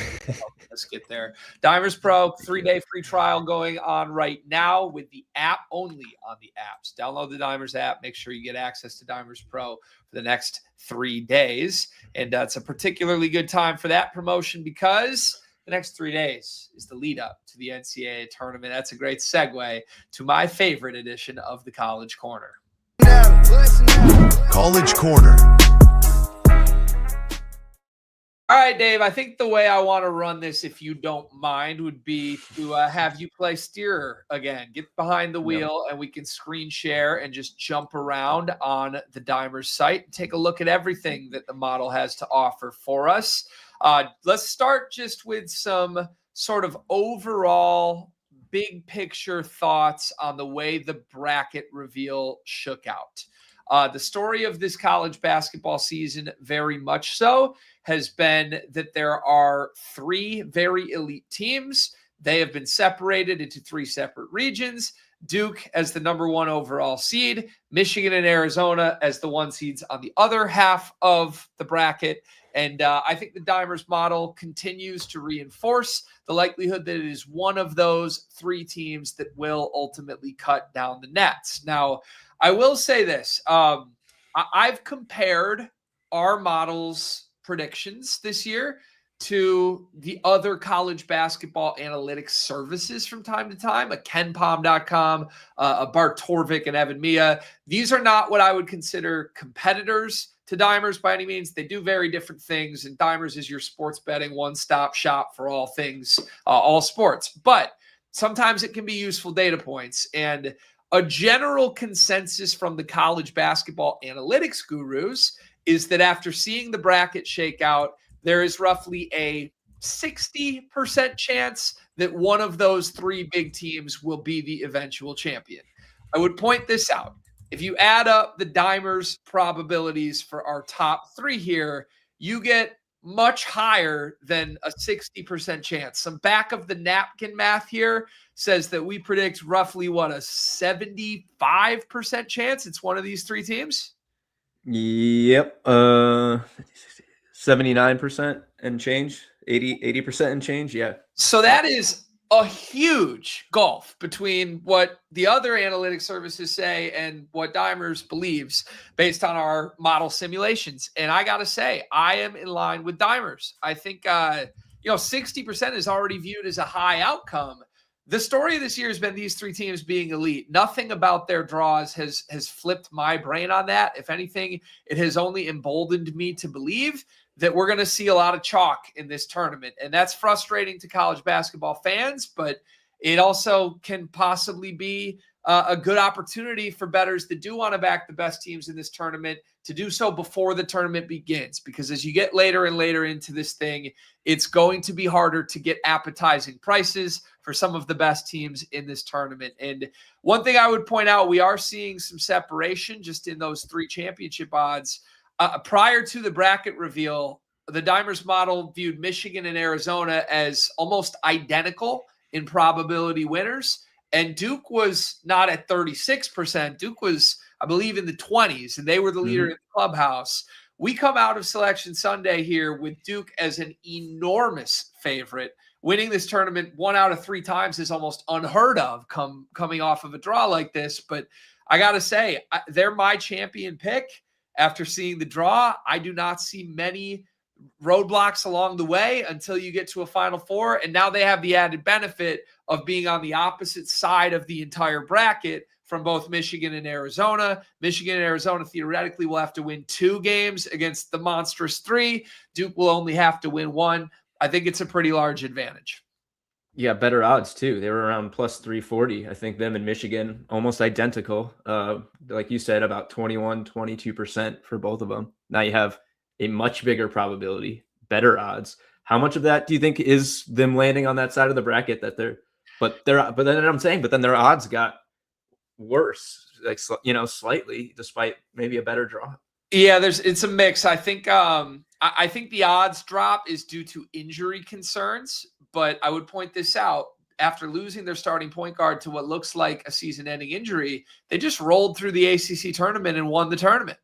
Let's get there. Dimers Pro, 3-day free trial going on right now with the app, only on the apps. Download the Dimers app. Make sure you get access to Dimers Pro for the next 3 days. And it's a particularly good time for that promotion because the next 3 days is the lead up to the NCAA tournament. That's a great segue to my favorite edition of the College Corner. College Corner. All right, Dave, I think the way I want to run this, if you don't mind, would be to have you play steerer again. Get behind the wheel and we can screen share and just jump around on the Dimers site and take a look at everything that the model has to offer for us. Let's start just with some sort of overall big picture thoughts on the way the bracket reveal shook out. The story of this college basketball season, very much so, has been that there are 3 very elite teams. They have been separated into 3 separate regions. Duke as the number 1 overall seed, Michigan and Arizona as the 1 seeds on the other half of the bracket. And I think the Dimers model continues to reinforce the likelihood that it is one of those 3 teams that will ultimately cut down the nets. Now, I will say this. I've compared our model's predictions this year to the other college basketball analytics services from time to time, a KenPom.com, a Bart Torvik and Evan Mia. These are not what I would consider competitors to Dimers by any means. They do very different things, and Dimers is your sports betting one-stop shop for all things, all sports. But sometimes it can be useful data points, and a general consensus from the college basketball analytics gurus is that after seeing the bracket shake out, there is roughly a 60% chance that one of those 3 big teams will be the eventual champion. I would point this out. If you add up the Dimers probabilities for our top 3 here, you get much higher than a 60% chance. Some back of the napkin math here says that we predict roughly a 75% chance it's one of these 3 teams. Yep. 79% and change, 80% and change. Yeah. So that is a huge gulf between what the other analytic services say and what Dimers believes based on our model simulations. And I got to say, I am in line with Dimers. I think, 60% is already viewed as a high outcome. The story of this year has been these 3 teams being elite. Nothing about their draws has flipped my brain on that. If anything, it has only emboldened me to believe that we're going to see a lot of chalk in this tournament. And that's frustrating to college basketball fans, but it also can possibly be a good opportunity for bettors that do want to back the best teams in this tournament to do so before the tournament begins. Because as you get later and later into this thing, it's going to be harder to get appetizing prices for some of the best teams in this tournament. And one thing I would point out, we are seeing some separation just in those 3 championship odds. Prior to the bracket reveal, the Dimers model viewed Michigan and Arizona as almost identical in probability winners. And Duke was not at 36%. Duke was, I believe, in the 20s, and they were the leader in the clubhouse. We come out of Selection Sunday here with Duke as an enormous favorite. Winning this tournament 1 out of 3 times is almost unheard of coming off of a draw like this. But I got to say, they're my champion pick. after seeing the draw, I do not see many roadblocks along the way until you get to a Final Four. And now they have the added benefit of being on the opposite side of the entire bracket from both Michigan and Arizona. Michigan and Arizona theoretically will have to win 2 games against the monstrous 3. Duke will only have to win 1. I think it's a pretty large advantage. Yeah, better odds too. They were around plus 340. I think them and Michigan almost identical. Like you said, about 21, 22% for both of them. Now you have a much bigger probability, better odds. How much of that do you think is them landing on that side of the bracket that but then their odds got worse, like, slightly, despite maybe a better draw. Yeah, it's a mix. I think I think the odds drop is due to injury concerns, but I would point this out. After losing their starting point guard to what looks like a season-ending injury, they just rolled through the ACC tournament and won the tournament.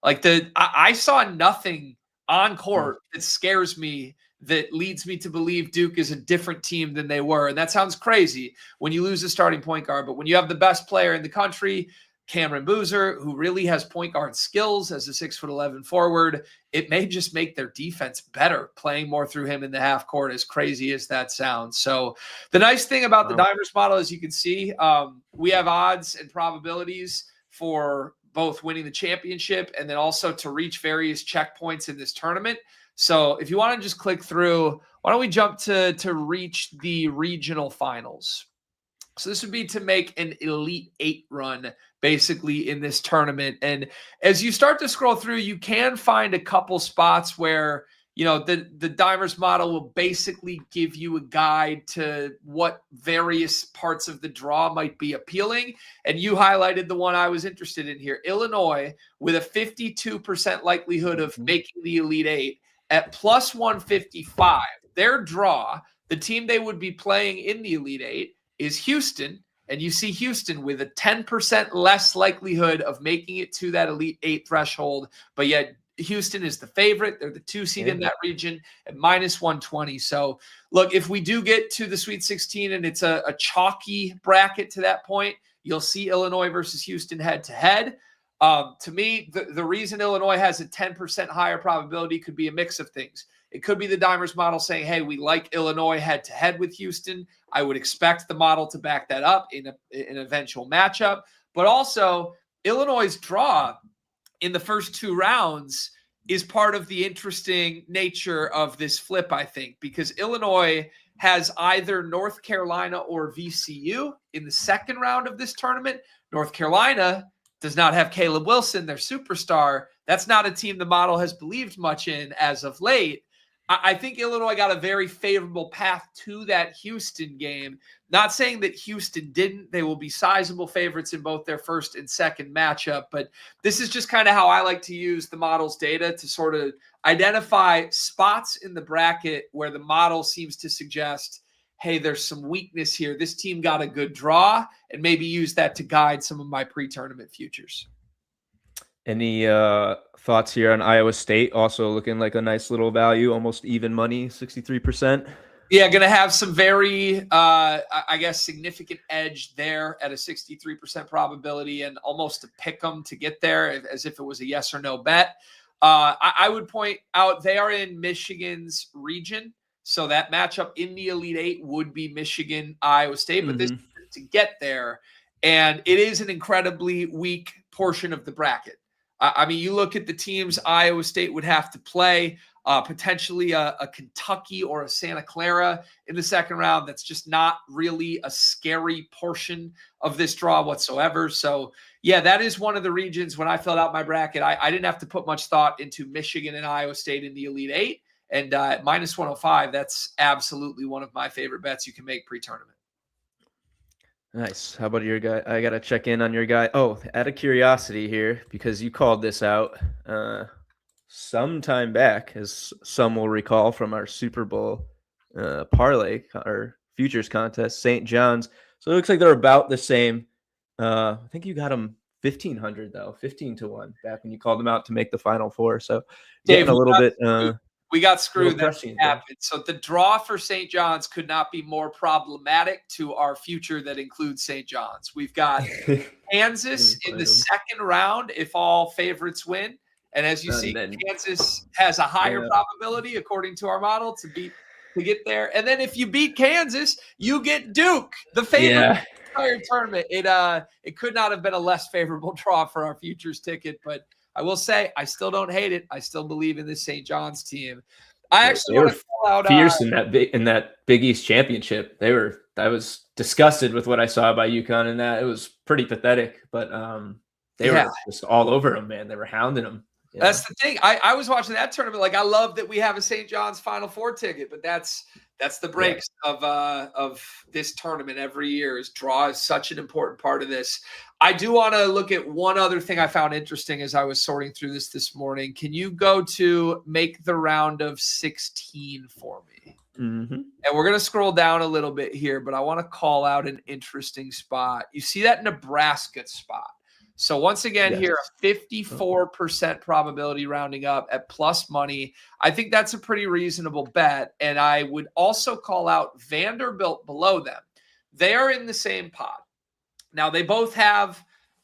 Like I saw nothing on court that scares me, that leads me to believe Duke is a different team than they were. And that sounds crazy when you lose a starting point guard, but when you have the best player in the country, Cameron Boozer, who really has point guard skills as a 6'11" forward, it may just make their defense better playing more through him in the half court, as crazy as that sounds. So the nice thing about the Divers model, as you can see, we have odds and probabilities for both winning the championship and then also to reach various checkpoints in this tournament. So if you want to just click through, why don't we jump to reach the regional finals? So this would be to make an Elite 8 run basically in this tournament. And as you start to scroll through, you can find a couple spots where, the Divers model will basically give you a guide to what various parts of the draw might be appealing. And you highlighted the one I was interested in here, Illinois, with a 52% likelihood of making the Elite 8 at plus 155. Their draw, the team they would be playing in the Elite 8, is Houston, and you see Houston with a 10% less likelihood of making it to that Elite 8 threshold, but yet Houston is the favorite. They're the 2 seed in that region at minus 120. So, look, if we do get to the Sweet 16 and it's a chalky bracket to that point, you'll see Illinois versus Houston head-to-head. To me, the reason Illinois has a 10% higher probability could be a mix of things. It could be the Divers model saying, hey, we like Illinois head-to-head with Houston. I would expect the model to back that up in an eventual matchup. But also, Illinois' draw in the first 2 rounds is part of the interesting nature of this flip, I think, because Illinois has either North Carolina or VCU in the second round of this tournament. North Carolina does not have Caleb Wilson, their superstar. That's not a team the model has believed much in as of late. I think Illinois got a very favorable path to that Houston game. Not saying that Houston didn't. They will be sizable favorites in both their first and second matchup. But this is just kind of how I like to use the model's data to sort of identify spots in the bracket where the model seems to suggest, hey, there's some weakness here. This team got a good draw, and maybe use that to guide some of my pre-tournament futures. Any thoughts here on Iowa State? Also looking like a nice little value, almost even money, 63%. Yeah, going to have some very, significant edge there at a 63% probability and almost to pick them to get there as if it was a yes or no bet. I would point out they are in Michigan's region. So that matchup in the Elite 8 would be Michigan, Iowa State, but this is to get there. And it is an incredibly weak portion of the bracket. You look at the teams Iowa State would have to play, potentially a Kentucky or a Santa Clara in the second round. That's just not really a scary portion of this draw whatsoever. So, yeah, that is one of the regions when I filled out my bracket. I didn't have to put much thought into Michigan and Iowa State in the Elite 8. And at minus 105, that's absolutely one of my favorite bets you can make pre-tournament. Nice. How about your guy? I got to check in on your guy. Oh, out of curiosity here, because you called this out some time back, as some will recall from our Super Bowl parlay, our futures contest, St. John's. So it looks like they're about the same. I think you got them 1,500, though, 15 to 1 back when you called them out to make the Final Four. So getting a little bit. We got screwed. That happened. So the draw for St. John's could not be more problematic to our future that includes St. John's. We've got Kansas in the second round if all favorites win. And as you see, Kansas has a higher probability, according to our model, to get there. And then if you beat Kansas, you get Duke, the favorite in the entire tournament. It could not have been a less favorable draw for our futures ticket, but I will say I still don't hate it. I still believe in this St. John's team. I actually want to call out fierce in that Big East championship. I was disgusted with what I saw by UConn in that. It was pretty pathetic, but they were just all over them, man. They were hounding them. That's the thing. I was watching that tournament. Like, I love that we have a St. John's Final Four ticket, but that's the breaks of this tournament every year. Is draw is such an important part of this. I do want to look at one other thing I found interesting as I was sorting through this morning. Can you go to make the round of 16 for me? Mm-hmm. And we're going to scroll down a little bit here, but I want to call out an interesting spot. You see that Nebraska spot. So once again, here, a 54% probability rounding up at plus money. I think that's a pretty reasonable bet. And I would also call out Vanderbilt below them. They are in the same pot. Now, they both have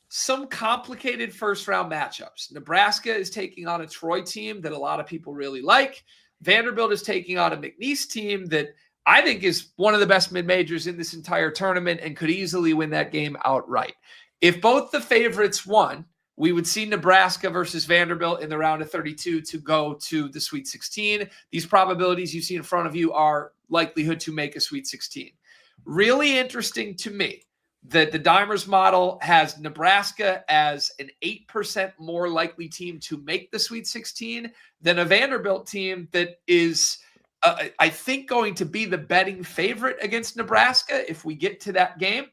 some complicated first-round matchups. Nebraska is taking on a Troy team that a lot of people really like. Vanderbilt is taking on a McNeese team that I think is one of the best mid-majors in this entire tournament and could easily win that game outright. If both the favorites won, we would see Nebraska versus Vanderbilt in the round of 32 to go to the Sweet 16. These probabilities you see in front of you are likelihood to make a Sweet 16. Really interesting to me that the Dimers model has Nebraska as an 8% more likely team to make the Sweet 16 than a Vanderbilt team that is, I think, going to be the betting favorite against Nebraska if we get to that game.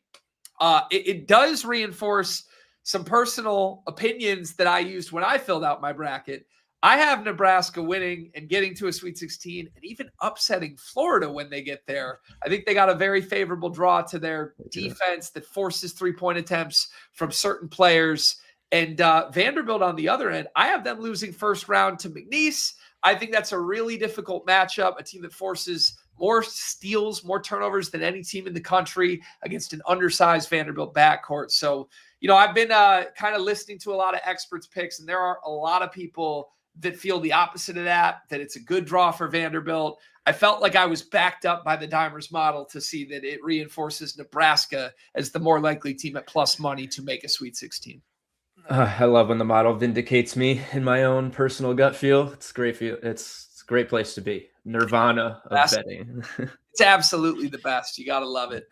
It does reinforce some personal opinions that I used when I filled out my bracket. I have Nebraska winning and getting to a Sweet 16 and even upsetting Florida when they get there. I think they got a very favorable draw to their defense that forces three-point attempts from certain players. And Vanderbilt on the other end, I have them losing first round to McNeese. I think that's a really difficult matchup, a team that forces more steals, more turnovers than any team in the country against an undersized Vanderbilt backcourt. So, I've been kind of listening to a lot of experts' picks, and there are a lot of people that feel the opposite of that it's a good draw for Vanderbilt. I felt like I was backed up by the Dimers model to see that it reinforces Nebraska as the more likely team at plus money to make a Sweet 16. I love when the model vindicates me in my own personal gut feel. It's great feel. It's a great place to be. Nirvana of betting. It's absolutely the best. You got to love it.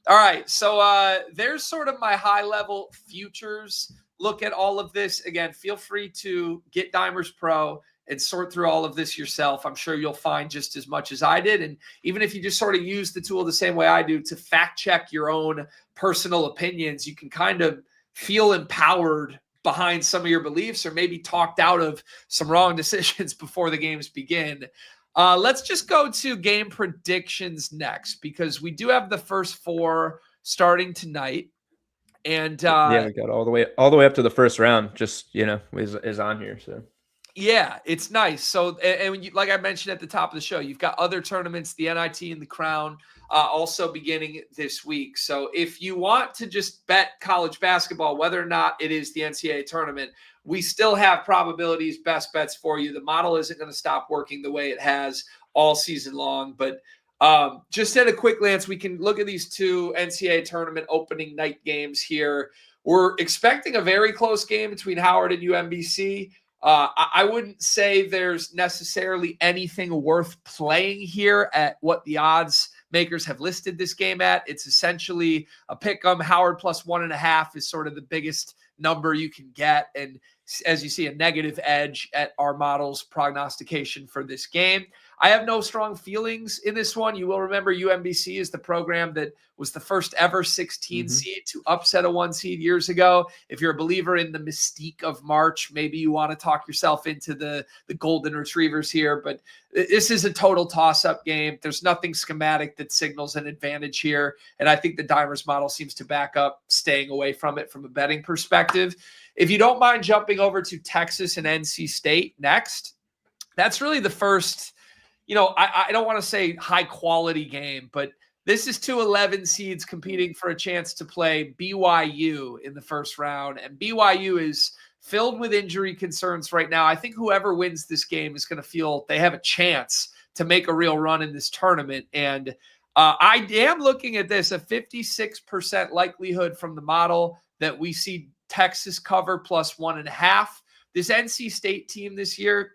All right. So there's sort of my high level futures look at all of this. Again, feel free to get Dimers Pro and sort through all of this yourself. I'm sure you'll find just as much as I did. And even if you just sort of use the tool the same way I do to fact check your own personal opinions, you can kind of feel empowered behind some of your beliefs or maybe talked out of some wrong decisions before the games begin. Let's just go to game predictions next, because we do have the first four starting tonight. And we got all the way up to the first round. Just is on here. So yeah, it's nice. So and when like I mentioned at the top of the show, you've got other tournaments, the NIT and the Crown, also beginning this week. So if you want to just bet college basketball, whether or not it is the NCAA tournament, we still have probabilities, best bets for you. The model isn't going to stop working the way it has all season long, but just at a quick glance, we can look at these two NCAA tournament opening night games here. We're expecting a very close game between Howard and UMBC. I wouldn't say there's necessarily anything worth playing here at what the odds makers have listed this game at. It's essentially a pick 'em. Howard plus 1.5 is sort of the biggest number you can get. And as you see, a negative edge at our model's prognostication for this game. I have no strong feelings in this one. You will remember UMBC is the program that was the first ever 16 seed to upset a 1 seed years ago. If you're a believer in the mystique of March, maybe you want to talk yourself into the Golden Retrievers here, but this is a total toss-up game. There's nothing schematic that signals an advantage here, and I think the Dimers model seems to back up staying away from it from a betting perspective. If you don't mind jumping over to Texas and NC State next, that's really the first – I don't want to say high quality game, but this is 2 11 seeds competing for a chance to play BYU in the first round. And BYU is filled with injury concerns right now. I think whoever wins this game is going to feel they have a chance to make a real run in this tournament. And I am looking at this, a 56% likelihood from the model that we see Texas cover plus 1.5. This NC State team this year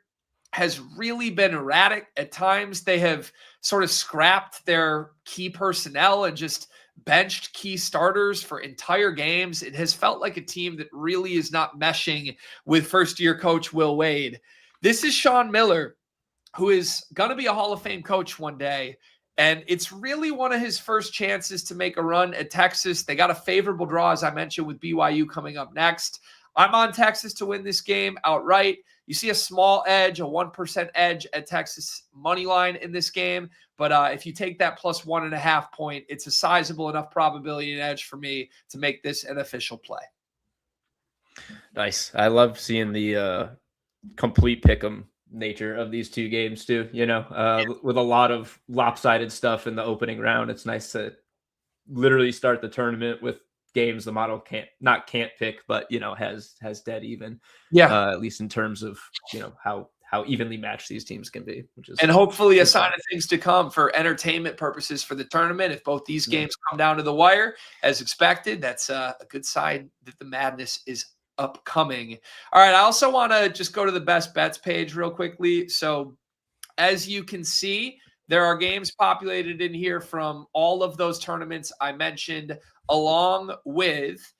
has really been erratic. At times, they have sort of scrapped their key personnel and just benched key starters for entire games. It has felt like a team that really is not meshing with first-year coach Will Wade. This is Sean Miller, who is going to be a Hall of Fame coach one day. And it's really one of his first chances to make a run at Texas. They got a favorable draw, as I mentioned, with BYU coming up next. I'm on Texas to win this game outright. You see a small edge, a 1% edge at Texas money line in this game. But if you take that plus 1.5 point, it's a sizable enough probability and edge for me to make this an official play. Nice. I love seeing the complete pick'em nature of these two games too, with a lot of lopsided stuff in the opening round. It's nice to literally start the tournament with games the model can't pick, but has dead even. Yeah. At least in terms of how evenly matched these teams can be, and hopefully a sign of things to come for entertainment purposes for the tournament. If both these games come down to the wire as expected, that's a good sign that the madness is upcoming. All right. I also want to just go to the best bets page real quickly. So as you can see, there are games populated in here from all of those tournaments I mentioned, along with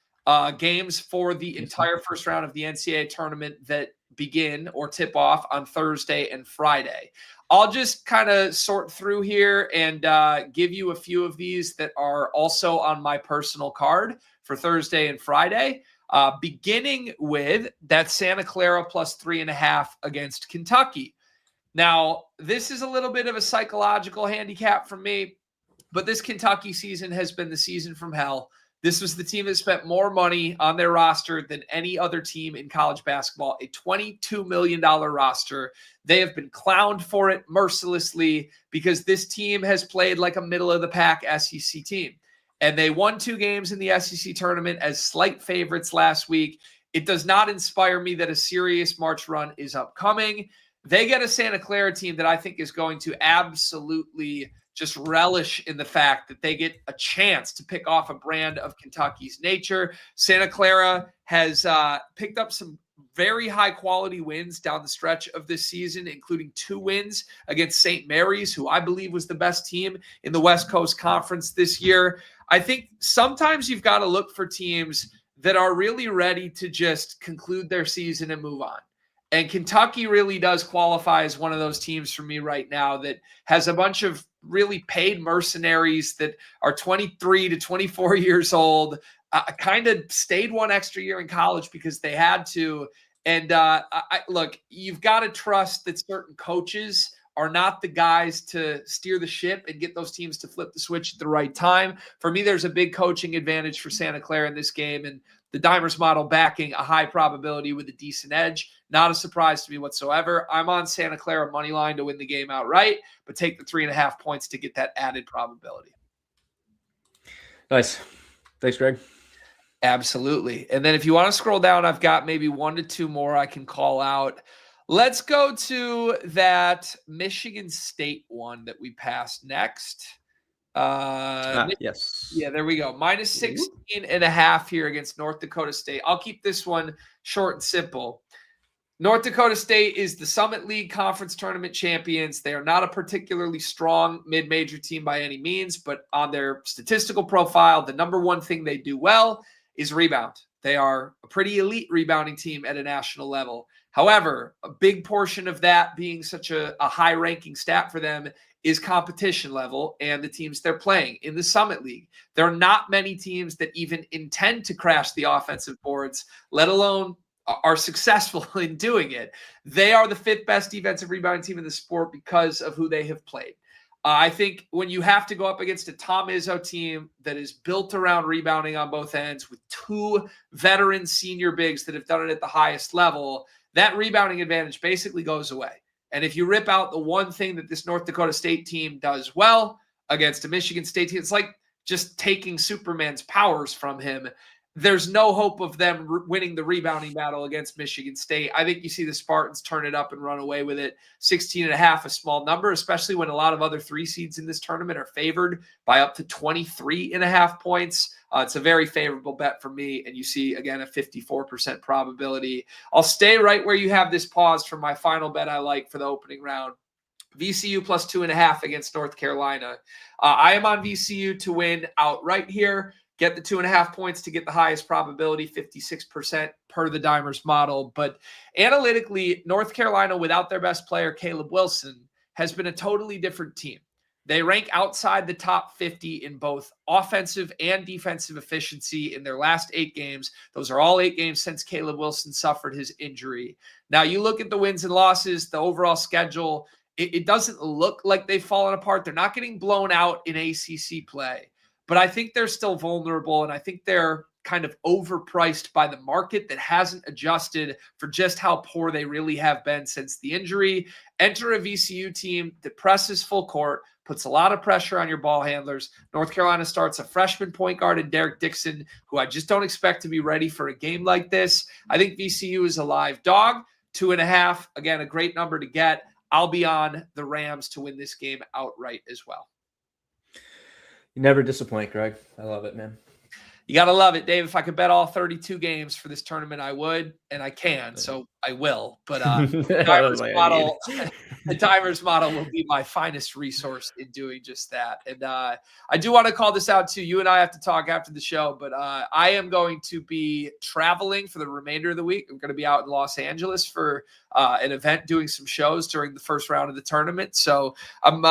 games for the entire first round of the NCAA tournament that begin or tip off on Thursday and Friday. I'll just kind of sort through here and give you a few of these that are also on my personal card for Thursday and Friday. Beginning with that Santa Clara plus 3.5 against Kentucky. Now, this is a little bit of a psychological handicap for me, but this Kentucky season has been the season from hell. This was the team that spent more money on their roster than any other team in college basketball, a $22 million roster. They have been clowned for it mercilessly because this team has played like a middle-of-the-pack SEC team. And they won 2 games in the SEC tournament as slight favorites last week. It does not inspire me that a serious March run is upcoming. They get a Santa Clara team that I think is going to absolutely just relish in the fact that they get a chance to pick off a brand of Kentucky's nature. Santa Clara has picked up some very high-quality wins down the stretch of this season, including 2 wins against St. Mary's, who I believe was the best team in the West Coast Conference this year. I think sometimes you've got to look for teams that are really ready to just conclude their season and move on. And Kentucky really does qualify as one of those teams for me right now that has a bunch of really paid mercenaries that are 23 to 24 years old, kind of stayed one extra year in college because they had to. And look, you've got to trust that certain coaches are not the guys to steer the ship and get those teams to flip the switch at the right time. For me, there's a big coaching advantage for Santa Clara in this game, and the Dimers model backing a high probability with a decent edge. Not a surprise to me whatsoever. I'm on Santa Clara money line to win the game outright, but take the 3.5 points to get that added probability. Nice. Thanks, Greg. Absolutely. And then if you want to scroll down, I've got maybe 1 to 2 more I can call out. Let's go to that Michigan State one that we passed next. Yes. Yeah, there we go. Minus 16.5 here against North Dakota State. I'll keep this one short and simple. North Dakota State is the Summit League Conference Tournament champions. They are not a particularly strong mid-major team by any means, but on their statistical profile, the number one thing they do well is rebound. They are a pretty elite rebounding team at a national level. However, a big portion of that being such a high-ranking stat for them is competition level and the teams they're playing in the Summit League. There are not many teams that even intend to crash the offensive boards, let alone are successful in doing it. They are the 5th best defensive rebounding team in the sport because of who they have played. I think when you have to go up against a Tom Izzo team that is built around rebounding on both ends with 2 veteran senior bigs that have done it at the highest level, that rebounding advantage basically goes away. And if you rip out the one thing that this North Dakota State team does well against a Michigan State team, it's like just taking Superman's powers from him. there's no hope of them winning the rebounding battle against Michigan State. I think you see the Spartans turn it up and run away with it. 16.5, a small number, especially when a lot of other 3 seeds in this tournament are favored by up to 23.5 points. It's a very favorable bet for me. And you see, again, a 54% probability. I'll stay right where you have this paused for my final bet I like for the opening round. VCU plus 2.5 against North Carolina. I am on VCU to win outright here. Get the 2.5 points to get the highest probability, 56% per the Dimers model. But analytically, North Carolina, without their best player, Caleb Wilson, has been a totally different team. They rank outside the top 50 in both offensive and defensive efficiency in their last 8 games. Those are all 8 games since Caleb Wilson suffered his injury. Now, you look at the wins and losses, the overall schedule, it doesn't look like they've fallen apart. They're not getting blown out in ACC play. But I think they're still vulnerable, and I think they're kind of overpriced by the market that hasn't adjusted for just how poor they really have been since the injury. Enter a VCU team that presses full court, puts a lot of pressure on your ball handlers. North Carolina starts a freshman point guard in Derek Dixon, who I just don't expect to be ready for a game like this. I think VCU is a live dog, 2.5. Again, a great number to get. I'll be on the Rams to win this game outright as well. You never disappoint, Greg. I love it, man. You got to love it, Dave. If I could bet all 32 games for this tournament, I would, and I can, so I will. But the Dimers model will be my finest resource in doing just that. And I do want to call this out too. You and I have to talk after the show, but I am going to be traveling for the remainder of the week. I'm going to be out in Los Angeles for an event, doing some shows during the first round of the tournament. So I'm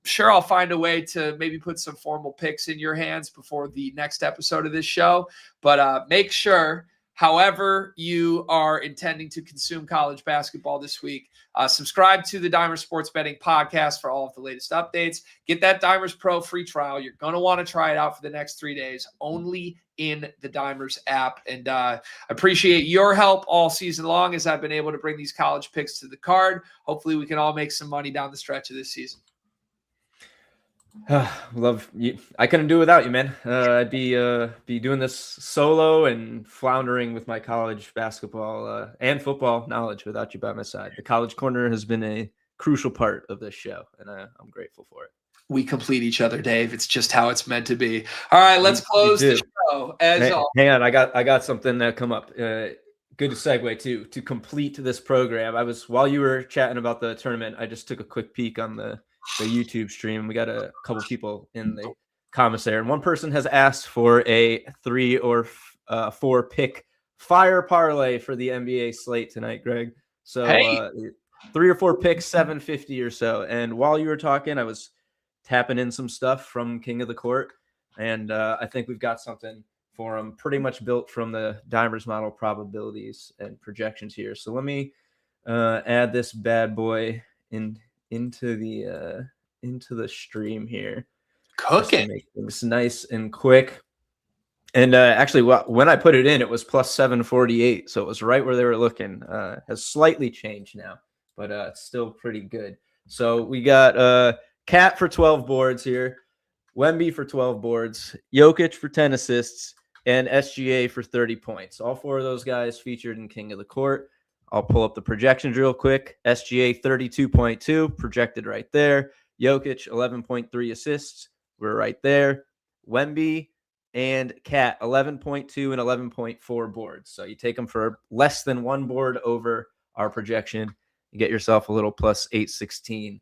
sure I'll find a way to maybe put some formal picks in your hands before the next episode of this show. But make sure, however you are intending to consume college basketball this week, subscribe to the Dimers Sports Betting Podcast for all of the latest updates. Get that Dimers Pro free trial. You're going to want to try it out for the next 3 days, only in the Dimers app. And I appreciate your help all season long as I've been able to bring these college picks to the card. Hopefully we can all make some money down the stretch of this season. Love you. I couldn't do it without you, man. I'd be doing this solo and floundering with my college basketball and football knowledge without you by my side. The College Corner has been a crucial part of this show, and I'm grateful for it. We complete each other, Dave. It's just how it's meant to be. All right, let's close the show. Hang on, I got something that come up. Good segue to complete this program. While you were chatting about the tournament, I just took a quick peek on the YouTube stream. We got a couple people in the comments there, and one person has asked for a 3 or 4 pick fire parlay for the NBA slate tonight, Greg. So 3 or 4 picks, 750 or so. And while you were talking, I was tapping in some stuff from King of the Court, and I think we've got something for him pretty much built from the Dimers model probabilities and projections here. So let me add this bad boy into the stream here. Cooking. Make things nice and quick. And actually, when I put it in, it was plus 748. So it was right where they were looking. Has slightly changed now, but it's still pretty good. So we got Cat for 12 boards here, Wemby for 12 boards, Jokic for 10 assists, and SGA for 30 points. All 4 of those guys featured in King of the Court. I'll pull up the projections real quick. SGA 32.2 projected right there. Jokic 11.3 assists. We're right there. Wemby and Cat 11.2 and 11.4 boards. So you take them for less than 1 board over our projection. You get yourself a little plus 816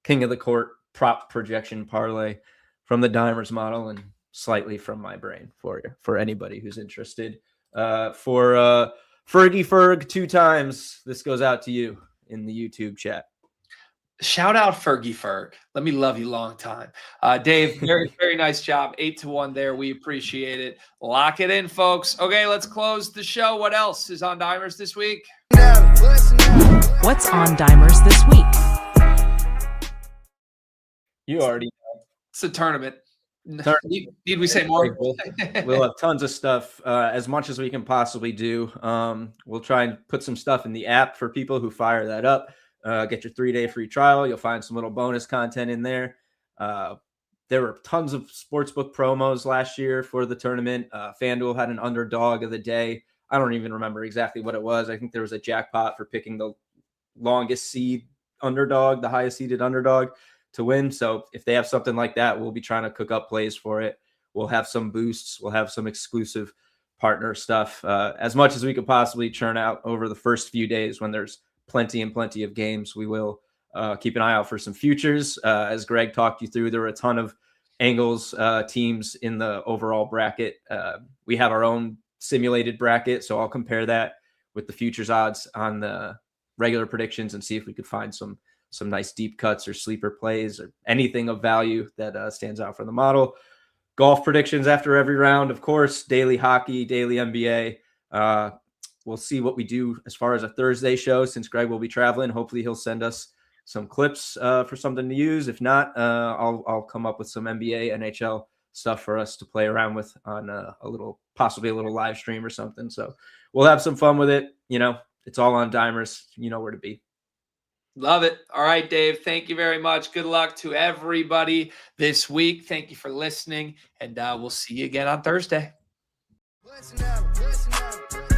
King of the Court prop projection parlay from the Dimers model and slightly from my brain for anybody who's interested. For Fergie Ferg 2 times. This goes out to you in the YouTube chat. Shout out Fergie Ferg. Let me love you long time. Dave, very, very nice job. 8-1 there. We appreciate it. Lock it in, folks. Okay, let's close the show. What else is on Dimers this week? What's on Dimers this week? You already know. It's a tournament. Need we say more? We'll have tons of stuff, as much as we can possibly do. We'll try and put some stuff in the app for people who fire that up. Get your 3-day free trial. You'll find some little bonus content in there. There were tons of sportsbook promos last year for the tournament. FanDuel had an underdog of the day. I don't even remember exactly what it was. I think there was a jackpot for picking the longest seed underdog, the highest seeded underdog to win. So if they have something like that, we'll be trying to cook up plays for it. We'll have some boosts. We'll have some exclusive partner stuff, as much as we could possibly churn out over the first few days when there's plenty of games. We will keep an eye out for some futures. As Greg talked you through, there were a ton of angles teams in the overall bracket. We have our own simulated bracket, so I'll compare that with the futures odds on the regular predictions and see if we could find some nice deep cuts or sleeper plays or anything of value that stands out for the model. Golf predictions after every round, of course, daily hockey, daily NBA. We'll see what we do as far as a Thursday show, since Greg will be traveling. Hopefully he'll send us some clips for something to use. If not, I'll come up with some NBA, NHL stuff for us to play around with on possibly a little live stream or something. So we'll have some fun with it. It's all on Dimers. You know where to be. Love it. All right, Dave. Thank you very much. Good luck to everybody this week. Thank you for listening, and we'll see you again on Thursday. Listen up.